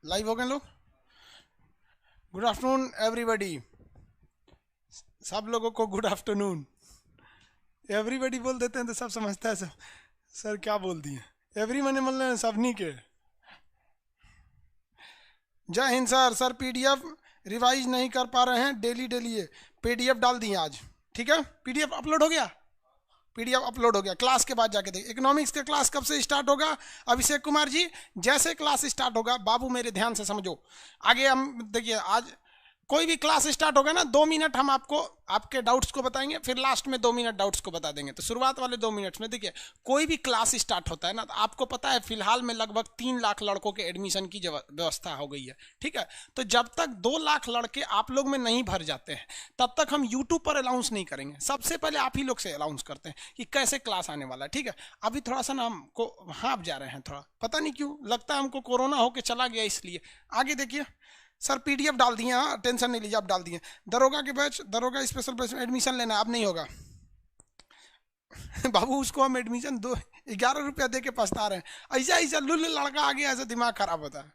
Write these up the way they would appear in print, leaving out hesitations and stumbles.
Live हो गए लोग। Good afternoon everybody. सब लोगों को गुड आफ्टरनून। एवरीबॉडी बोल देते हैं तो सब समझता है सब। सर क्या बोल दिए? एवरी मने मतलब सबनी के। जय Hind sir. Sir PDF revise नहीं कर पा रहे हैं, डेली डेली ये पीडीएफ डाल दिए आज। ठीक है, पीडीएफ अपलोड हो गया। पीडीएफ अपलोड हो गया। क्लास के बाद जाके देखिए इकोनॉमिक्स का क्लास कब से स्टार्ट होगा। अभिषेक कुमार जी, जैसे क्लास स्टार्ट होगा, बाबू मेरे ध्यान से समझो। आगे हम देखिए, आज कोई भी क्लास स्टार्ट होगा ना, 2 मिनट हम आपको आपके डाउट्स को बताएंगे, फिर लास्ट में 2 मिनट डाउट्स को बता देंगे। तो शुरुआत वाले 2 मिनट में देखिए, कोई भी क्लास स्टार्ट होता है ना, तो आपको पता है फिलहाल में लगभग 3 लाख लड़कों के एडमिशन की व्यवस्था हो गई है। ठीक है, तो जब तक 2 लाख लड़के आप लोग में नहीं भर जाते हैं, तब तक हम यूट्यूब पर अनाउंस नहीं करेंगे। सबसे पहले आप ही लोग से अनाउंस करते हैं कि कैसे क्लास आने वाला है। ठीक है, अभी थोड़ा सा ना हमको हाँप जा रहे हैं, थोड़ा पता नहीं क्यों, लगता है हमको कोरोना होके चला गया इसलिए। आगे देखिए सर, पीडीएफ डाल दिए। हाँ, टेंशन नहीं लीजिए, आप डाल दिए। दरोगा के बैच, दरोगा स्पेशल बैच में एडमिशन लेना, अब नहीं होगा। बाबू उसको हम एडमिशन 11 रुपया दे के पछता रहे हैं। ऐसा ऐसा लुल्ल लड़का आ गया, ऐसा दिमाग खराब होता है।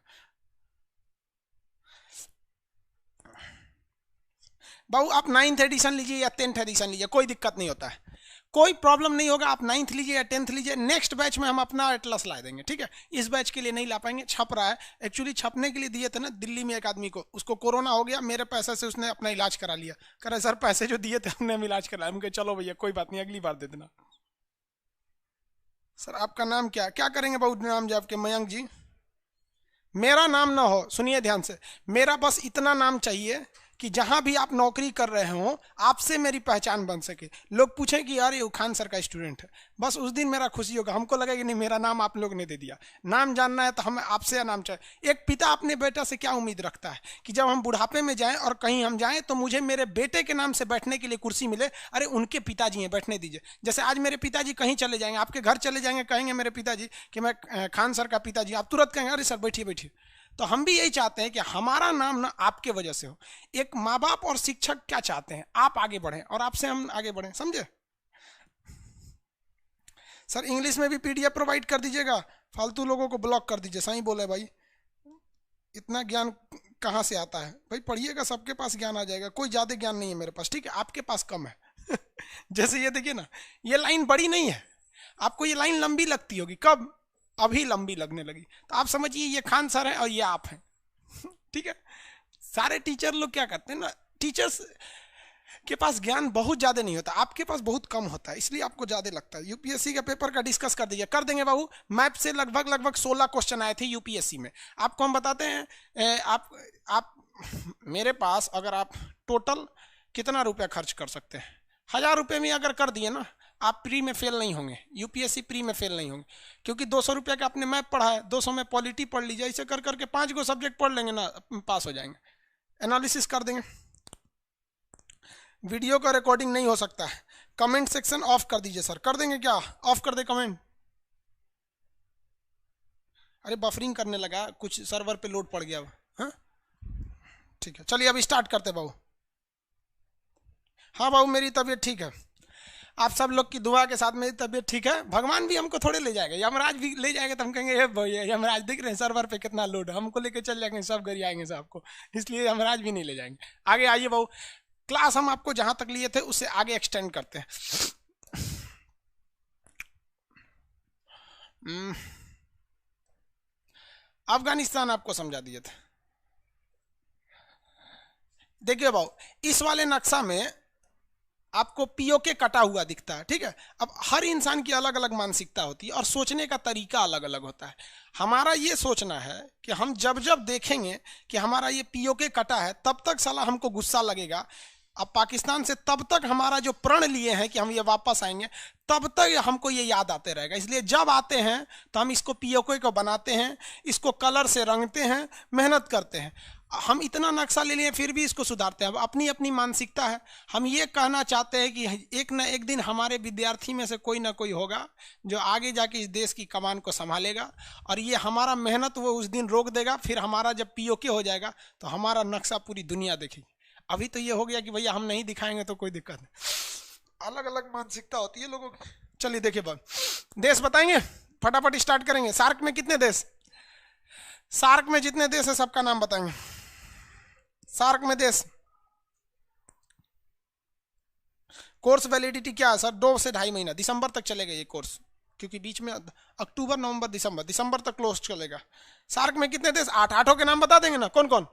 बाबू आप 9th एडिशन लीजिए या 10th एडिशन लीजिए, कोई दिक्कत नहीं होता है, कोई प्रॉब्लम नहीं होगा। आप 9th लीजिए या 10th लीजिए, नेक्स्ट बैच में हम अपना एटलस ला देंगे। ठीक है, इस बैच के लिए नहीं ला पाएंगे, छप रहा है। एक्चुअली छपने के लिए दिए थे ना, दिल्ली में एक आदमी को, उसको कोरोना हो गया, मेरे पैसे से उसने अपना इलाज करा लिया। कह रहे सर पैसे जो दिए थे हमने हम इलाज कराया। हम कहे चलो भैया कोई बात नहीं, अगली बार दे देना। सर आपका नाम क्या क्या करेंगे बाबू? नाम जो आपके मयंक जी, मेरा नाम ना हो, सुनिए ध्यान से, मेरा बस इतना नाम चाहिए कि जहां भी आप नौकरी कर रहे हो, आपसे मेरी पहचान बन सके। लोग पूछें कि यार ये खान सर का स्टूडेंट है, बस उस दिन मेरा खुशी होगा। हमको लगा कि नहीं, मेरा नाम आप लोग ने दे दिया। नाम जानना है तो हमें आपसे नाम चाहिए। एक पिता अपने बेटा से क्या उम्मीद रखता है कि जब हम बुढ़ापे में जाएं और कहीं हम जाएं तो मुझे मेरे बेटे के नाम से बैठने के लिए कुर्सी मिले। अरे उनके पिताजी हैं, बैठने दीजिए। जैसे आज मेरे पिताजी कहीं चले जाएंगे, आपके घर चले जाएंगे, कहेंगे मेरे पिताजी कि मैं खान सर का पिताजी, आप तुरंत कहेंगे अरे सर बैठिए बैठिए। तो हम भी यही चाहते हैं कि हमारा नाम ना आपके वजह से हो। एक माँ बाप और शिक्षक क्या चाहते हैं, आप आगे बढ़ें और आपसे हम आगे बढ़ें, समझे? सर इंग्लिश में भी पीडीएफ प्रोवाइड कर दीजिएगा, फालतू लोगों को ब्लॉक कर दीजिए। सही बोले भाई, इतना ज्ञान कहाँ से आता है भाई? पढ़िएगा, सबके पास ज्ञान आ जाएगा। कोई ज़्यादा ज्ञान नहीं है मेरे पास, ठीक है, आपके पास कम है। जैसे ये देखिए ना, ये लाइन बड़ी नहीं है, आपको ये लाइन लंबी लगती होगी, कब? अभी लंबी लगने लगी। तो आप समझिए ये खान सर है और ये आप हैं। ठीक है, सारे टीचर लोग क्या करते हैं ना, टीचर्स के पास ज्ञान बहुत ज्यादा नहीं होता, आपके पास बहुत कम होता है, इसलिए आपको ज्यादा लगता है। यूपीएससी का पेपर का डिस्कस कर दीजिए। कर देंगे बाबू। मैप से लगभग लगभग 16 क्वेश्चन आए थे यूपीएससी में। आपको हम बताते हैं। आप मेरे पास अगर आप टोटल कितना रुपया खर्च कर सकते हैं, 1000 रुपये में अगर कर दिए ना, आप प्री में फेल नहीं होंगे, यूपीएससी प्री में फेल नहीं होंगे। क्योंकि 200 रुपया का आपने मैप पढ़ा है, 200 में पॉलिटी पढ़ लीजिए, ऐसे कर करके 5 गो सब्जेक्ट पढ़ लेंगे ना, पास हो जाएंगे। एनालिसिस कर देंगे। वीडियो का रिकॉर्डिंग नहीं हो सकता है। कमेंट सेक्शन ऑफ कर दीजिए सर। कर देंगे क्या? ऑफ कर दे कमेंट। अरे बफरिंग करने लगा, कुछ सर्वर पे लोड पड़ गया। हाँ ठीक है, चलिए अभी स्टार्ट करते बाबू। हाँ बाबू, मेरी तबीयत ठीक है। आप सब लोग की दुआ के साथ मेरी तबीयत ठीक है। भगवान भी हमको थोड़े ले जाएगा, यमराज भी ले जाएगा, तो हम कहेंगे हे भैया यमराज दिख रहे हैं सर्वर पे कितना लोड है, हमको लेके चल जाएंगे, सब घर आएंगे सबको, इसलिए यमराज भी नहीं ले जाएंगे। आगे आइए बाबू, क्लास हम आपको जहां तक लिए थे उससे आगे एक्सटेंड करते हैं। अफगानिस्तान आपको समझा दिए थे। देखिए बाबू, इस वाले नक्शा में आपको पीओके कटा हुआ दिखता है। ठीक है, अब हर इंसान की अलग अलग मानसिकता होती है और सोचने का तरीका अलग अलग होता है। हमारा ये सोचना है कि हम जब जब देखेंगे कि हमारा ये पीओके कटा है, तब तक साला हमको गुस्सा लगेगा। अब पाकिस्तान से तब तक हमारा जो प्रण लिए हैं कि हम ये वापस आएंगे, तब तक हमको ये याद आते रहेगा। इसलिए जब आते हैं तो हम इसको पीओके को बनाते हैं, इसको कलर से रंगते हैं, मेहनत करते हैं। हम इतना नक्शा ले लिए फिर भी इसको सुधारते हैं। अब अपनी अपनी मानसिकता है। हम ये कहना चाहते हैं कि एक न एक दिन हमारे विद्यार्थी में से कोई ना कोई होगा जो आगे जाके इस देश की कमान को संभालेगा, और ये हमारा मेहनत वो उस दिन रोक देगा। फिर हमारा जब पीओके हो जाएगा तो हमारा नक्शा पूरी दुनिया देखेगी। अभी तो ये हो गया कि भैया हम नहीं दिखाएंगे तो कोई दिक्कत नहीं। अलग अलग मानसिकता होती है लोगों की। चलिए देखिए बात, देश बताएंगे, फटाफट स्टार्ट करेंगे। सार्क में कितने देश? सार्क में जितने देश है सबका नाम बताएंगे। सार्क में देश। कोर्स वैलिडिटी क्या है सर? 2 से 2.5 महीना, दिसंबर तक चलेगा ये कोर्स, क्योंकि बीच में अक्टूबर नवंबर दिसंबर तक क्लोज चलेगा। सार्क में कितने देश? 8। 8 के नाम बता देंगे ना? कौन कौन?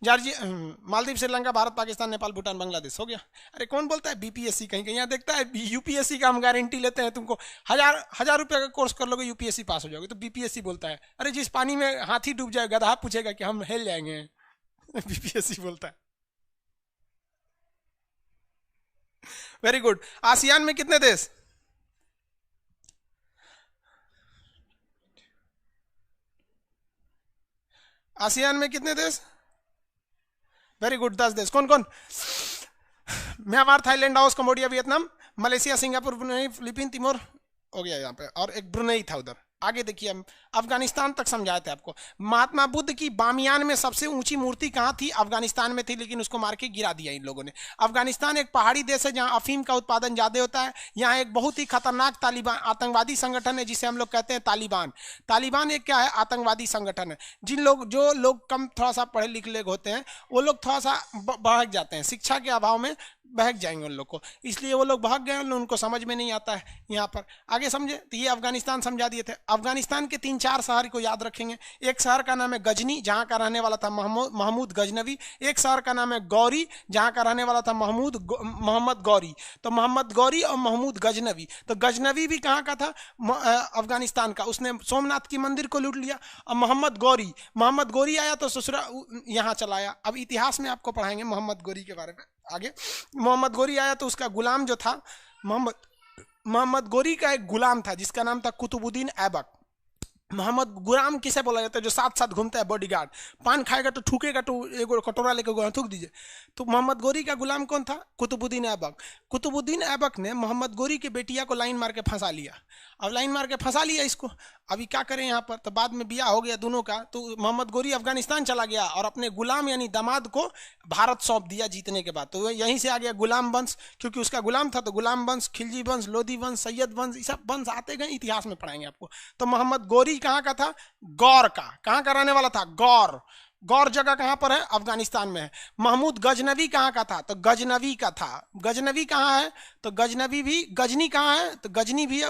जॉर्जिया, मालदीव, श्रीलंका, भारत, पाकिस्तान, नेपाल, भूटान, बांग्लादेश। हो गया। अरे कौन बोलता है बीपीएससी? कहीं कहीं यहाँ देखता है यूपीएससी का हम गारंटी लेते हैं, तुमको 1000 रुपये का कोर्स कर लोगे यूपीएससी पास हो जाओगे, तो बीपीएससी बोलता है। अरे जिस पानी में हाथी डूब जाए गधा पूछेगा कि हम हेल जाएंगे। बीपीएससी बोलता है। Very good. आसियान में कितने देश? आसियान में कितने देश? वेरी गुड, 10 देश। कौन कौन? Myanmar, Thailand, Laos, Cambodia, Vietnam, Malaysia, Singapore, Brunei, Philippine, Timor. हो गया यहाँ पे, और एक ब्रुनेई था उधर। आगे देखिए, हम अफगानिस्तान तक समझाए थे आपको। महात्मा बुद्ध की बामियान में सबसे ऊंची मूर्ति कहाँ थी? अफगानिस्तान में थी, लेकिन उसको मार के गिरा दिया इन लोगों ने। अफगानिस्तान एक पहाड़ी देश है जहाँ अफीम का उत्पादन ज्यादा होता है। यहाँ एक बहुत ही खतरनाक तालिबान आतंकवादी संगठन है, जिसे हम लोग कहते हैं तालिबान। तालिबान एक क्या है? आतंकवादी संगठन है। जो लोग कम थोड़ा सा पढ़े लिखे होते हैं, वो लोग थोड़ा सा बहक जाते हैं, शिक्षा के अभाव में बहक जाएंगे उन लोग को, इसलिए वो लोग भाग गए, उनको समझ में नहीं आता है। यहाँ पर आगे समझे, तो ये अफगानिस्तान समझा दिए थे। अफगानिस्तान के 3-4 शहर को याद रखेंगे। एक शहर का नाम है गजनी, जहाँ का रहने वाला था महमूद गजनवी। एक शहर का नाम है गौरी, जहाँ का रहने वाला था मोहम्मद गौरी। तो मोहम्मद गौरी और महमूद गजनवी। तो गजनवी भी कहाँ का था? अफगानिस्तान का। उसने सोमनाथ की मंदिर को लूट लिया। और मोहम्मद गौरी आया तो ससुरा यहाँ चलाया। अब इतिहास में आपको पढ़ाएंगे मोहम्मद गौरी के बारे में आगे। मोहम्मद गौरी आया तो उसका गुलाम जो था, मोहम्मद गौरी का एक गुलाम था जिसका नाम था कुतुबुद्दीन ऐबक। मोहम्मद गुलाम किसे बोला जाता है? जो साथ साथ घूमता है, बॉडीगार्ड। पान खाएगा तो थूकेगा तो एक कटोरा लेकर थूक दीजिए। तो मोहम्मद गौरी का गुलाम कौन था? कुतुबुद्दीन ऐबक। कुतुबुद्दीन ऐबक ने मोहम्मद गौरी के बेटिया को लाइन मार के फंसा लिया। अब लाइन मार के फंसा लिया इसको, अभी क्या करें यहाँ पर? तो बाद में बिया हो गया दोनों का, तो मोहम्मद गौरी अफगानिस्तान चला गया और अपने गुलाम यानी दामाद को भारत सौंप दिया जीतने के बाद। तो यहीं से आ गया गुलाम वंश, क्योंकि उसका गुलाम था। तो गुलाम वंश, खिलजी वंश, लोधी वंश, सैयद वंश, ये सब वंश आते गए, इतिहास में पढ़ाएंगे आपको। तो मोहम्मद गौरी कहाँ का था? गौर का। कहाँ का रहने वाला था? गौर। गौर जगह कहां पर है? अफगानिस्तान में है। महमूद गजनवी कहां का था? तो गजनवी का था। गजनवी कहां है? तो गजनवी भी, गजनी कहां है? तो गजनी भी है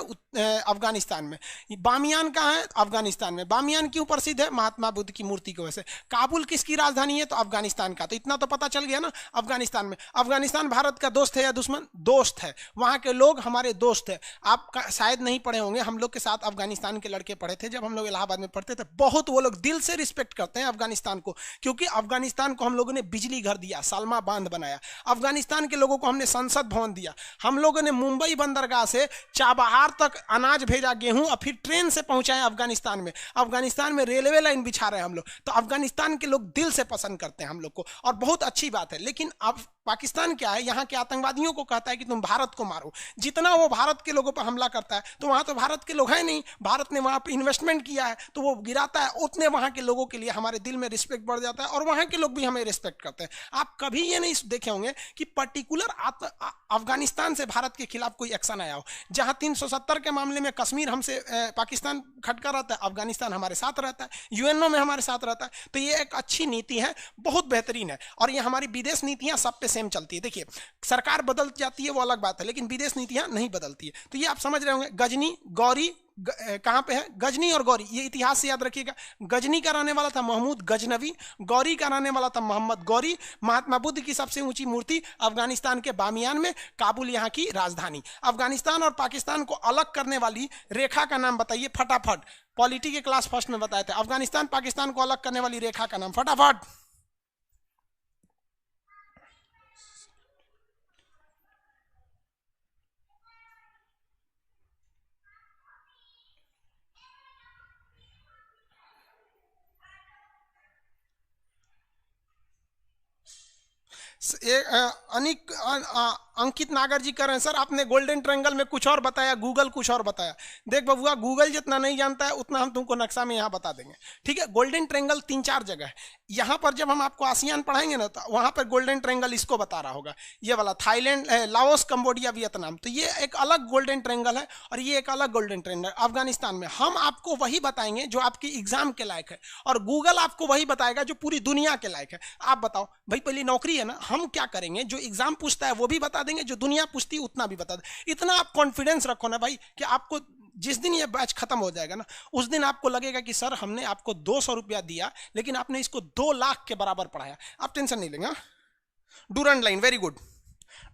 अफगानिस्तान में। बामियान कहां है? अफगानिस्तान में। बामियान क्यों प्रसिद्ध है? महात्मा बुद्ध की मूर्ति की वजह से। काबुल किसकी राजधानी है? तो अफगानिस्तान का। तो इतना तो पता चल गया ना अफगानिस्तान में। अफगानिस्तान भारत का दोस्त है या दुश्मन? दोस्त है। वहां के लोग हमारे दोस्त है। आप शायद नहीं पढ़े होंगे, हम लोग के साथ अफगानिस्तान के लड़के पढ़े थे जब हम लोग इलाहाबाद में पढ़ते थे। बहुत वो लोग दिल से रिस्पेक्ट करते हैं अफगानिस्तान को, क्योंकि अफगानिस्तान को हम लोगों ने बिजली घर दिया, सालमा बांध बनाया। अफगानिस्तान के लोगों को हमने संसद भवन दिया। हम लोगों ने मुंबई बंदरगाह से चाबहार तक अनाज भेजा, गेहूं, और फिर ट्रेन से पहुंचाए अफगानिस्तान में। अफगानिस्तान में रेलवे लाइन बिछा रहे हैं हम लोग। तो अफगानिस्तान के लोग दिल से पसंद करते हैं हम लोग को, और बहुत अच्छी बात है। लेकिन अब पाकिस्तान क्या है, यहाँ के आतंकवादियों को कहता है कि तुम भारत को मारो। जितना वो भारत के लोगों पर हमला करता है, तो वहां तो भारत के लोग हैं नहीं, भारत ने वहां पर इन्वेस्टमेंट किया है, तो वो गिराता है। उतने वहां के लोगों के लिए हमारे दिल में रिस्पेक्ट बढ़ जाता है, और वहां के लोग भी हमें रिस्पेक्ट करते हैं। आप कभी ये नहीं देखे होंगे कि पर्टिकुलर अफगानिस्तान से भारत के खिलाफ कोई एक्शन आया हो। जहां 370 के मामले में कश्मीर हमसे पाकिस्तान खटका रहता है, अफगानिस्तान हमारे साथ रहता है, यूएनओ में हमारे साथ रहता है। तो ये एक अच्छी नीति है, बहुत बेहतरीन है। और ये हमारी विदेश नीतियां सब पे सेम चलती है। देखिए, सरकार बदल जाती है वो अलग बात है, लेकिन विदेश नीतियां नहीं बदलती है। तो ये आप समझ रहे होंगे। गजनी, गौरी कहां पे है? गजनी और गौरी, ये इतिहास से याद रखिएगा। गजनी का रहने वाला था महमूद गजनवी, गौरी का रहने वाला था मोहम्मद गौरी। महात्मा बुद्ध की सबसे ऊंची मूर्ति अफगानिस्तान के बामियान में, काबुल यहाँ की राजधानी। अफगानिस्तान और पाकिस्तान को अलग करने वाली रेखा का नाम बताइए फटाफट। पॉलिटी के क्लास फर्स्ट में बताए थे, अफगानिस्तान पाकिस्तान को अलग करने वाली रेखा का नाम फटाफट। अंकित नागर जी कर रहे हैं सर आपने गोल्डन ट्रायंगल में कुछ और बताया, गूगल कुछ और बताया। देख बबुआ, गूगल जितना नहीं जानता है उतना हम तुमको नक्शा में यहाँ बता देंगे, ठीक है। गोल्डन ट्रायंगल 3-4 जगह है। यहाँ पर जब हम आपको आसियान पढ़ाएंगे ना, तो वहाँ पर गोल्डन ट्रायंगल इसको बता रहा होगा, ये वाला थाईलैंड, लाओस, कंबोडिया, वियतनाम, तो ये एक अलग गोल्डन ट्रायंगल है और ये एक अलग गोल्डन ट्रायंगल अफगानिस्तान में। हम आपको वही बताएंगे जो आपके एग्जाम के लायक है, और गूगल आपको वही बताएगा जो पूरी दुनिया के लायक है। आप बताओ भाई, पहली नौकरी है ना, हम क्या करेंगे, जो एग्जाम पूछता है वो भी बता देंगे, जो दुनिया पूछती है उतना भी बता दें। इतना आप कॉन्फिडेंस रखो ना भाई कि आपको जिस दिन ये बैच खत्म हो जाएगा ना, उस दिन आपको लगेगा कि सर हमने आपको 200 रुपया दिया लेकिन आपने इसको 2 लाख के बराबर पढ़ाया। आप टेंशन नहीं लेंगे। Durand line, very good,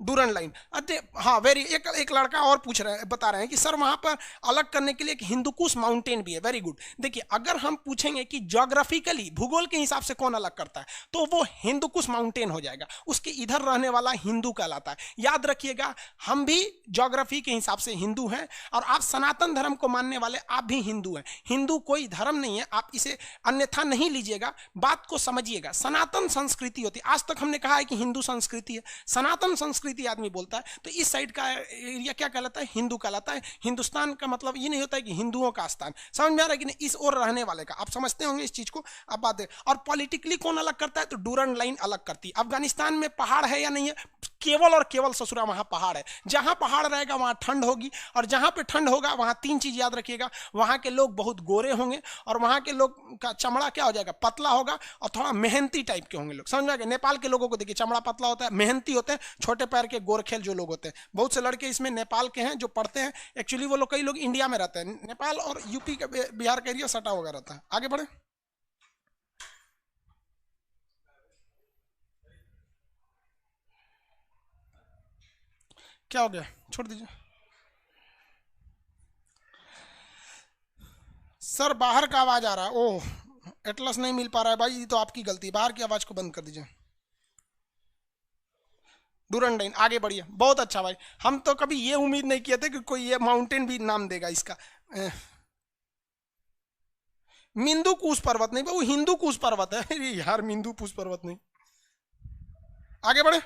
Durand line. अरे हाँ, वेरी, एक लड़का और पूछ रहे हैं, बता रहे हैं कि सर वहां पर अलग करने के लिए एक हिंदुकुश माउंटेन भी है। Very good. देखिए, अगर हम पूछेंगे कि ज्योग्राफिकली, भूगोल के हिसाब से कौन अलग करता है, तो वो हिंदुकुश माउंटेन हो जाएगा, उसके इधर रहने वाला हिंदू कहलाता है। याद रखिएगा, हम भी ज्योग्राफी के हिसाब से हिंदू हैं और आप सनातन धर्म को मानने वाले आप भी हिंदू हैं। हिंदू कोई धर्म नहीं है, आप इसे अन्यथा नहीं लीजिएगा, बात को समझिएगा। सनातन संस्कृति होती है। आज तक हमने कहा है कि हिंदू संस्कृति है, सनातन संस्कृति आदमी बोलता है, तो इस साइड का एरिया क्या कहलाता है, हिंदू कहलाता है। हिंदुस्तान का मतलब ये नहीं होता है कि हिंदुओं का स्थान, समझ में आ रहा है कि नहीं, इस ओर रहने वाले का। आप समझते होंगे इस चीज को, अब बात है। और पॉलिटिकली कौन अलग करता है, तो डूरंड लाइन अलग करती है। अफगानिस्तान में पहाड़ है या नहीं है, केवल और केवल ससुरा वहां पहाड़ है। जहां पहाड़ रहेगा वहां ठंड होगी, और जहां पे ठंड होगा वहां 3 चीज याद रखिएगा, वहां के लोग बहुत गोरे होंगे और वहां के लोग का चमड़ा क्या हो जाएगा, पतला होगा और थोड़ा मेहनती टाइप के होंगे लोग, समझ में आ गया। नेपाल के लोगों को देखिए, चमड़ा पतला होता है, मेहनती होते हैं, छोटे पैर के गोरखेल जो लोग होते हैं। बहुत से लड़के इसमें नेपाल के हैं जो पढ़ते हैं, एक्चुअली वो लोग, कई लोग इंडिया में रहते हैं, नेपाल और यूपी का, बिहार का एरिया सटा हुआ रहता है। आगे बढ़े, क्या हो गया, छोड़ दीजिए सर। बाहर का आवाज आ रहा है, ओह, एटलस नहीं मिल पा रहा है भाई, ये तो आपकी गलती है। बाहर की आवाज को बंद कर दीजिए। डूरंडाइन, आगे बढ़िए, बहुत अच्छा भाई। हम तो कभी ये उम्मीद नहीं किए थे कि कोई ये माउंटेन भी नाम देगा इसका। मिंदू कुश पर्वत नहीं, वो हिंदू कुश पर्वत है। अरे यार, मिंदू कुश पर्वत नहीं। आगे बढ़े।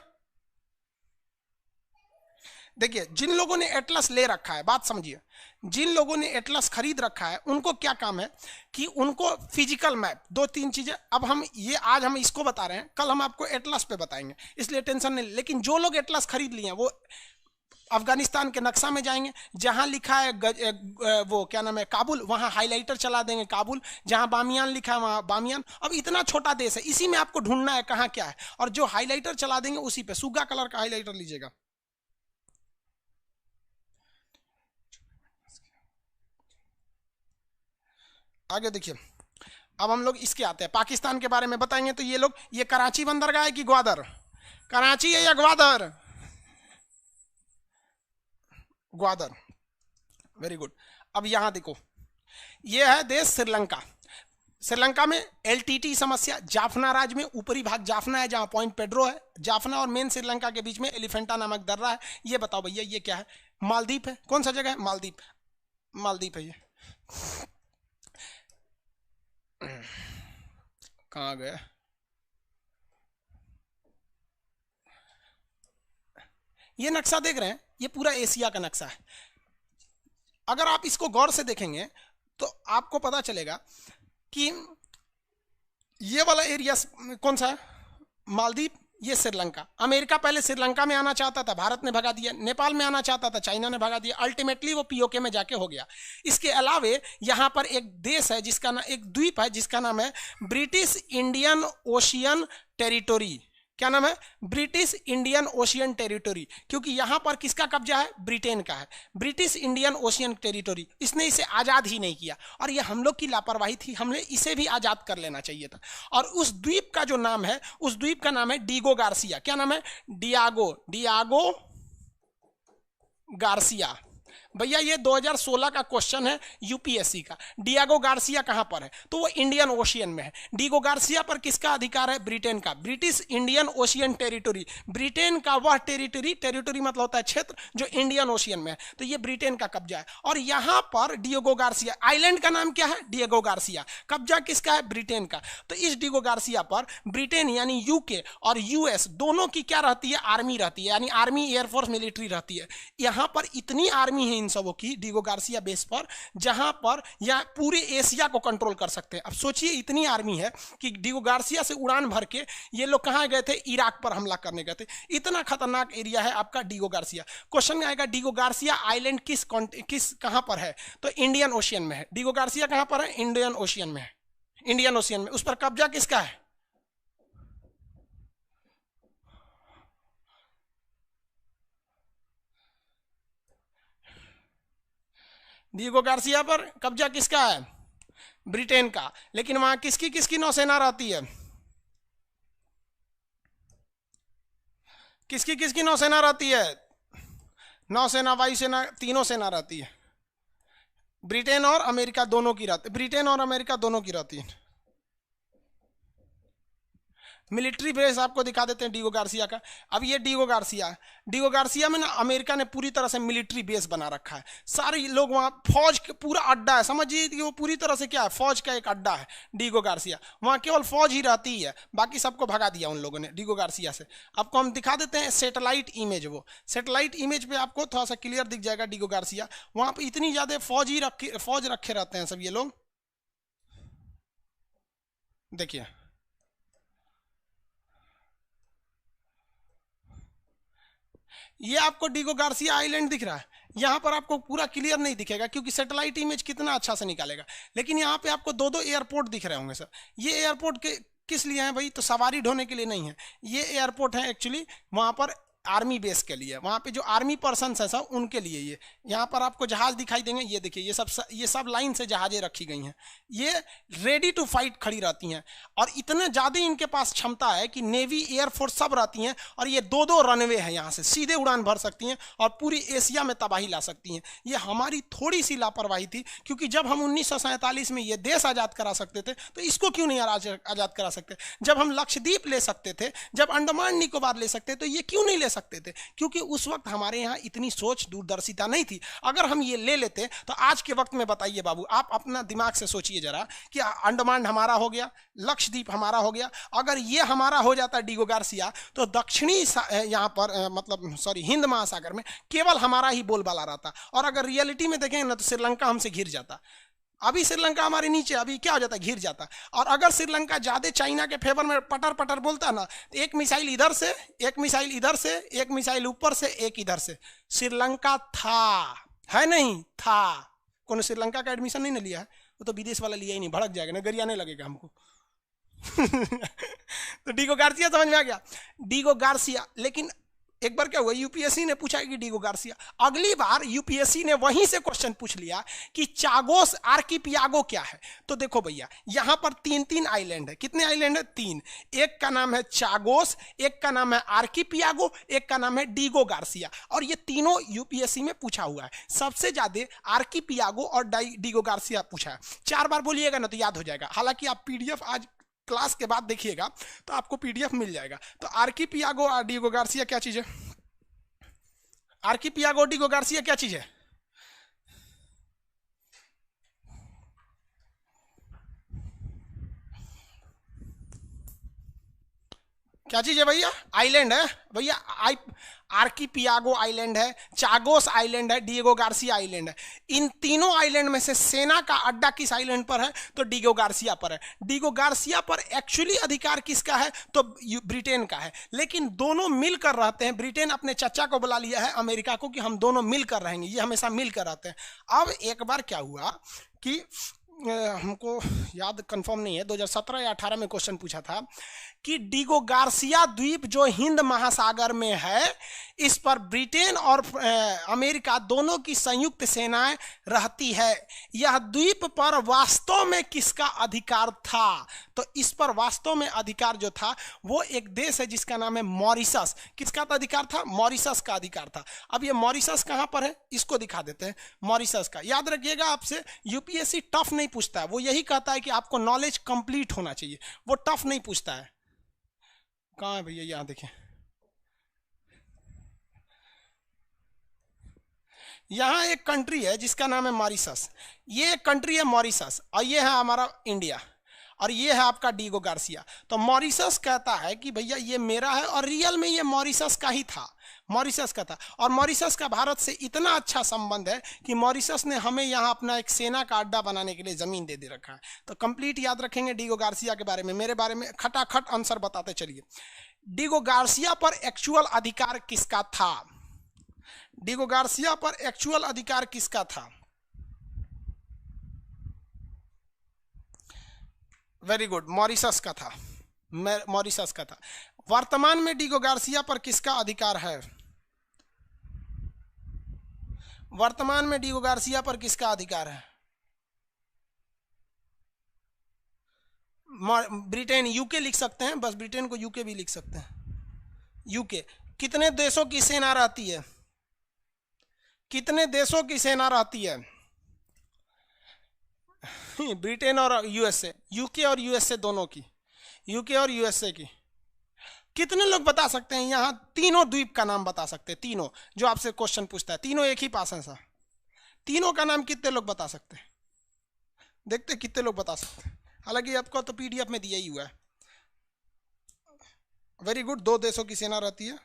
देखिए, जिन लोगों ने एटलस ले रखा है, बात समझिए, जिन लोगों ने एटलस खरीद रखा है उनको क्या काम है कि उनको फिजिकल मैप, 2-3 चीजें, अब हम ये आज हम इसको बता रहे हैं, कल हम आपको एटलस पे बताएंगे, इसलिए टेंशन नहीं। लेकिन जो लोग एटलस खरीद लिए हैं वो अफगानिस्तान के नक्शा में जाएंगे, जहां लिखा है वो क्या नाम है, काबुल, वहां हाइलाइटर चला देंगे काबुल, जहां बामियान लिखा है वहां बामियान। अब इतना छोटा देश है, इसी में आपको ढूंढना है कहां क्या है, और जो हाइलाइटर चला देंगे उसी पे, सुग्गा कलर का हाइलाइटर लीजिएगा। आगे देखिए, अब हम लोग इसके आते हैं, पाकिस्तान के बारे में बताएंगे। तो ये लोग, ये कराची बंदरगाह है कि ग्वादर, कराची है या ग्वादर, ग्वादर, वेरी गुड। अब यहां देखो, ये है देश श्रीलंका। श्रीलंका में एलटीटी समस्या, जाफना राज्य में ऊपरी भाग जाफना है, जहां पॉइंट पेड्रो है, जाफना और मेन श्रीलंका के बीच में एलिफेंटा नामक दर्रा है। ये बताओ भैया, ये क्या है, मालदीप है। कौन सा जगह है, मालदीप, मालदीप है ये। कहाँ गया, ये नक्शा देख रहे हैं, ये पूरा एशिया का नक्शा है। अगर आप इसको गौर से देखेंगे तो आपको पता चलेगा कि ये वाला एरिया कौन सा है, मालदीप, ये श्रीलंका। अमेरिका पहले श्रीलंका में आना चाहता था, भारत ने भगा दिया। नेपाल में आना चाहता था, चाइना ने भगा दिया। अल्टीमेटली वो पीओके में जाके हो गया। इसके अलावे यहाँ पर एक देश है जिसका नाम, एक द्वीप है जिसका नाम है ब्रिटिश इंडियन ओशियन टेरिटोरी। क्या नाम है, ब्रिटिश इंडियन ओशियन टेरिटोरी, क्योंकि यहां पर किसका कब्जा है, ब्रिटेन का है, ब्रिटिश इंडियन ओशियन टेरिटोरी। इसने इसे आजाद ही नहीं किया, और ये हम लोग की लापरवाही थी, हमने इसे भी आजाद कर लेना चाहिए था। और उस द्वीप का जो नाम है, उस द्वीप का नाम है डीगो गार्सिया। क्या नाम है, डियागो, डियागो गार्सिया। भैया ये 2016 का क्वेश्चन है यूपीएससी का। डिएगो गार्सिया कहां पर है? तो वो इंडियन ओशियन में है। डिएगो गार्सिया पर किसका अधिकार है? ब्रिटेन का। British Indian ocean territory, Britain का वह टेरिटरी मतलब होता है क्षेत्र जो इंडियन ओशियन में है, तो ये ब्रिटेन का कब्जा है। और यहां पर डिएगो गार्सिया, आइलैंड का नाम क्या है? Diego Garcia. कब्जा किसका है? ब्रिटेन का। तो इस डिएगो गार्सिया पर ब्रिटेन यानी यूके और यूएस दोनों की क्या रहती है? आर्मी रहती है, यानी आर्मी, एयरफोर्स, मिलिट्री रहती है। यहां पर इतनी आर्मी है इन सबों की डिएगो गार्सिया बेस पर, जहां पर या पूरे एशिया को कंट्रोल कर सकते हैं। अब सोचिए इतनी आर्मी है कि डिएगो गार्सिया से उड़ान भर के ये लोग कहां गए थे? इराक पर हमला करने गए थे। इतना खतरनाक एरिया है आपका डिएगो गार्सिया। क्वेश्चन में आएगा डिएगो गार्सिया आइलैंड किस कहां पर है? तो इंडियन ओशियन में है। डिएगो गार्सिया कहां पर है? इंडियन ओशियन में है। इंडियन ओशियन में। उस पर कब्जा किसका है? डिएगो गार्सिया पर कब्जा किसका है? ब्रिटेन का। लेकिन वहां किसकी किसकी नौसेना रहती है? किसकी किसकी नौसेना रहती है? नौसेना, वायुसेना, तीनों सेना रहती है। ब्रिटेन और अमेरिका दोनों की रहती है। ब्रिटेन और अमेरिका दोनों की रहती है। मिलिट्री बेस आपको दिखा देते हैं डिएगो गार्सिया का। अब ये डिएगो गार्सिया में ना अमेरिका ने पूरी तरह से मिलिट्री बेस बना रखा है। सारे लोग वहाँ, फौज का पूरा अड्डा है, समझिए कि वो पूरी तरह से क्या है? फौज का एक अड्डा है डिएगो गार्सिया। वहाँ केवल फौज ही रहती है, बाकी सबको भगा दिया उन लोगों ने डिएगो गार्सिया से। आपको हम दिखा देते हैं सैटेलाइट इमेज। वो सैटेलाइट इमेज पे आपको थोड़ा सा क्लियर दिख जाएगा डिएगो गार्सिया। वहाँ पे इतनी ज्यादा फौज रखे रहते हैं सब ये लोग। देखिए ये आपको डिएगो गार्सिया आइलैंड दिख रहा है। यहाँ पर आपको पूरा क्लियर नहीं दिखेगा क्योंकि सैटेलाइट इमेज कितना अच्छा से निकालेगा। लेकिन यहाँ पे आपको दो एयरपोर्ट दिख रहे होंगे सर। ये एयरपोर्ट के किस लिए हैं भाई? तो सवारी ढोने के लिए नहीं है। ये एयरपोर्ट है एक्चुअली वहाँ पर आर्मी बेस के लिए, वहाँ पे जो आर्मी पर्सन है सब उनके लिए। ये यहाँ पर आपको जहाज दिखाई देंगे, ये देखिए ये सब लाइन से जहाजें रखी गई हैं। ये रेडी टू फाइट खड़ी रहती हैं और इतना ज़्यादा इनके पास क्षमता है कि नेवी, एयरफोर्स सब रहती हैं। और ये दो रनवे हैं, यहाँ से सीधे उड़ान भर सकती हैं और पूरी एशिया में तबाही ला सकती हैं। ये हमारी थोड़ी सी लापरवाही थी, क्योंकि जब हम 1947 में ये देश आज़ाद करा सकते थे तो इसको क्यों नहीं आज़ाद करा सकते? जब हम लक्षद्वीप ले सकते थे, जब अंडमान निकोबार ले सकते तो ये क्यों नहीं ले सकते थे? क्योंकि उस वक्त हमारे यहाँ इतनी सोच, दूरदर्शिता नहीं थी। अगर हम ये ले लेते तो आज के वक्त में बताइए बाबू, आप अपना दिमाग से सोचिए जरा कि अंडमान हमारा हो गया, लक्षद्वीप हमारा हो गया, अगर ये हमारा हो जाता डिएगो गार्सिया तो दक्षिणी यहाँ पर मतलब सॉरी हिंद महासागर में केवल हमारा ही बोलबाला रहता। और अगर रियलिटी में देखेंगे ना तो श्रीलंका हमसे घिर जाता। अभी श्रीलंका हमारे नीचे, अभी क्या हो जाता? घिर जाता। और अगर श्रीलंका ज्यादा चाइना के फेवर में पटर पटर बोलता ना, एक मिसाइल इधर से, एक मिसाइल इधर से, एक मिसाइल ऊपर से, एक इधर से, श्रीलंका था, है नहीं था। कौन श्रीलंका का एडमिशन नहीं ना लिया है? वो तो विदेश वाला लिया ही नहीं, भड़क जाएगा, नगरियाने लगेगा हमको। तो डिएगो गार्सिया समझ में आ गया? Diego Garcia. लेकिन एक बार क्या हुआ, यूपीएससी ने पूछा कि डिएगो गार्सिया, अगली बार यूपीएससी ने वहीं से क्वेश्चन पूछ लिया कि चागोस आर्किपियागो क्या है। तो देखो भैया यहां पर तीन आइलैंड है। कितने आइलैंड है? 3। एक का नाम है चागोस, एक का नाम है आर्किपियागो, एक का नाम है डिएगो गार्सिया। और ये तीनों यूपीएससी में पूछा हुआ है। सबसे ज्यादा आर्किपियागो और डिएगो गार्सिया पूछा है। 4 बार बोलिएगा ना तो याद हो जाएगा। हालांकि आप पीडीएफ आज क्लास के बाद देखिएगा तो आपको पीडीएफ मिल जाएगा। तो आर्किपियागो और डिएगो गार्सिया क्या चीज है? आर्किपियागो, डिएगो गार्सिया क्या चीज है? क्या चीज है भैया? आइलैंड है भैया। आर्किपियागो आइलैंड है, चागोस आइलैंड है, डिएगो गार्सिया आइलैंड है। इन तीनों आइलैंड में से सेना का अड्डा किस आइलैंड पर है? तो डिएगो गार्सिया पर है। डिएगो गार्सिया पर एक्चुअली अधिकार किसका है? तो ब्रिटेन का है। लेकिन दोनों मिलकर रहते हैं। ब्रिटेन अपने चचा को बुला लिया है अमेरिका को कि हम दोनों मिलकर रहेंगे, ये हमेशा मिलकर रहते हैं। अब एक बार क्या हुआ कि हमको याद कंफर्म नहीं है, 2017 या 18 में क्वेश्चन पूछा था कि डीगो गार्सिया द्वीप जो हिंद महासागर में है, इस पर ब्रिटेन और अमेरिका दोनों की संयुक्त सेनाएं रहती है। यह द्वीप पर वास्तव में किसका अधिकार था? तो इस पर वास्तव में अधिकार जो था वो एक देश है जिसका नाम है मॉरिशस। किसका अधिकार था? मॉरिशस का अधिकार था। अब ये मॉरिशस कहां पर है इसको दिखा देते हैं। मॉरिशस का याद रखिएगा, आपसे यूपीएससी टफ नहीं पूछता है, वो यही कहता है कि आपको नॉलेज कंप्लीट होना चाहिए, वो टफ नहीं पूछता है। कहां है भैया? यहां देखिए, यहां एक कंट्री है जिसका नाम है मॉरिशस। ये एक कंट्री है मॉरिशस, और ये है हमारा इंडिया, और ये है आपका डीगो गार्सिया। तो मॉरिशस कहता है कि भैया ये मेरा है, और रियल में ये मॉरिशस का ही था, मॉरिशस का था। और मॉरिशस का भारत से इतना अच्छा संबंध है कि मॉरिशस ने हमें यहाँ अपना एक सेना का अड्डा बनाने के लिए जमीन दे रखा है। तो कंप्लीट याद रखेंगे डीगो गार्सिया के बारे में। मेरे बारे में खटाखट आंसर बताते चलिए। डीगो गार्सिया पर एक्चुअल अधिकार किसका था? डीगो गार्सिया पर एक्चुअल अधिकार किसका था? वेरी गुड, मॉरिशस का था, मॉरिशस का था। वर्तमान में डीगो गार्सिया पर किसका अधिकार है? वर्तमान में डीगो गार्सिया पर किसका अधिकार है? ब्रिटेन, यूके लिख सकते हैं, बस ब्रिटेन को यूके भी लिख सकते हैं। यूके। कितने देशों की सेना रहती है? कितने देशों की सेना रहती है? ब्रिटेन और यूएसए, यूके और यूएसए दोनों की, यूके और यूएसए की। कितने लोग बता सकते हैं यहां तीनों द्वीप का नाम बता सकते हैं? तीनों जो आपसे क्वेश्चन पूछता है, तीनों एक ही पास है सर, तीनों का नाम कितने लोग बता सकते हैं? देखते कितने लोग बता सकते हैं। हालांकि आपको तो पीडीएफ में दिया ही हुआ है। वेरी गुड, 2 देशों की सेना रहती है।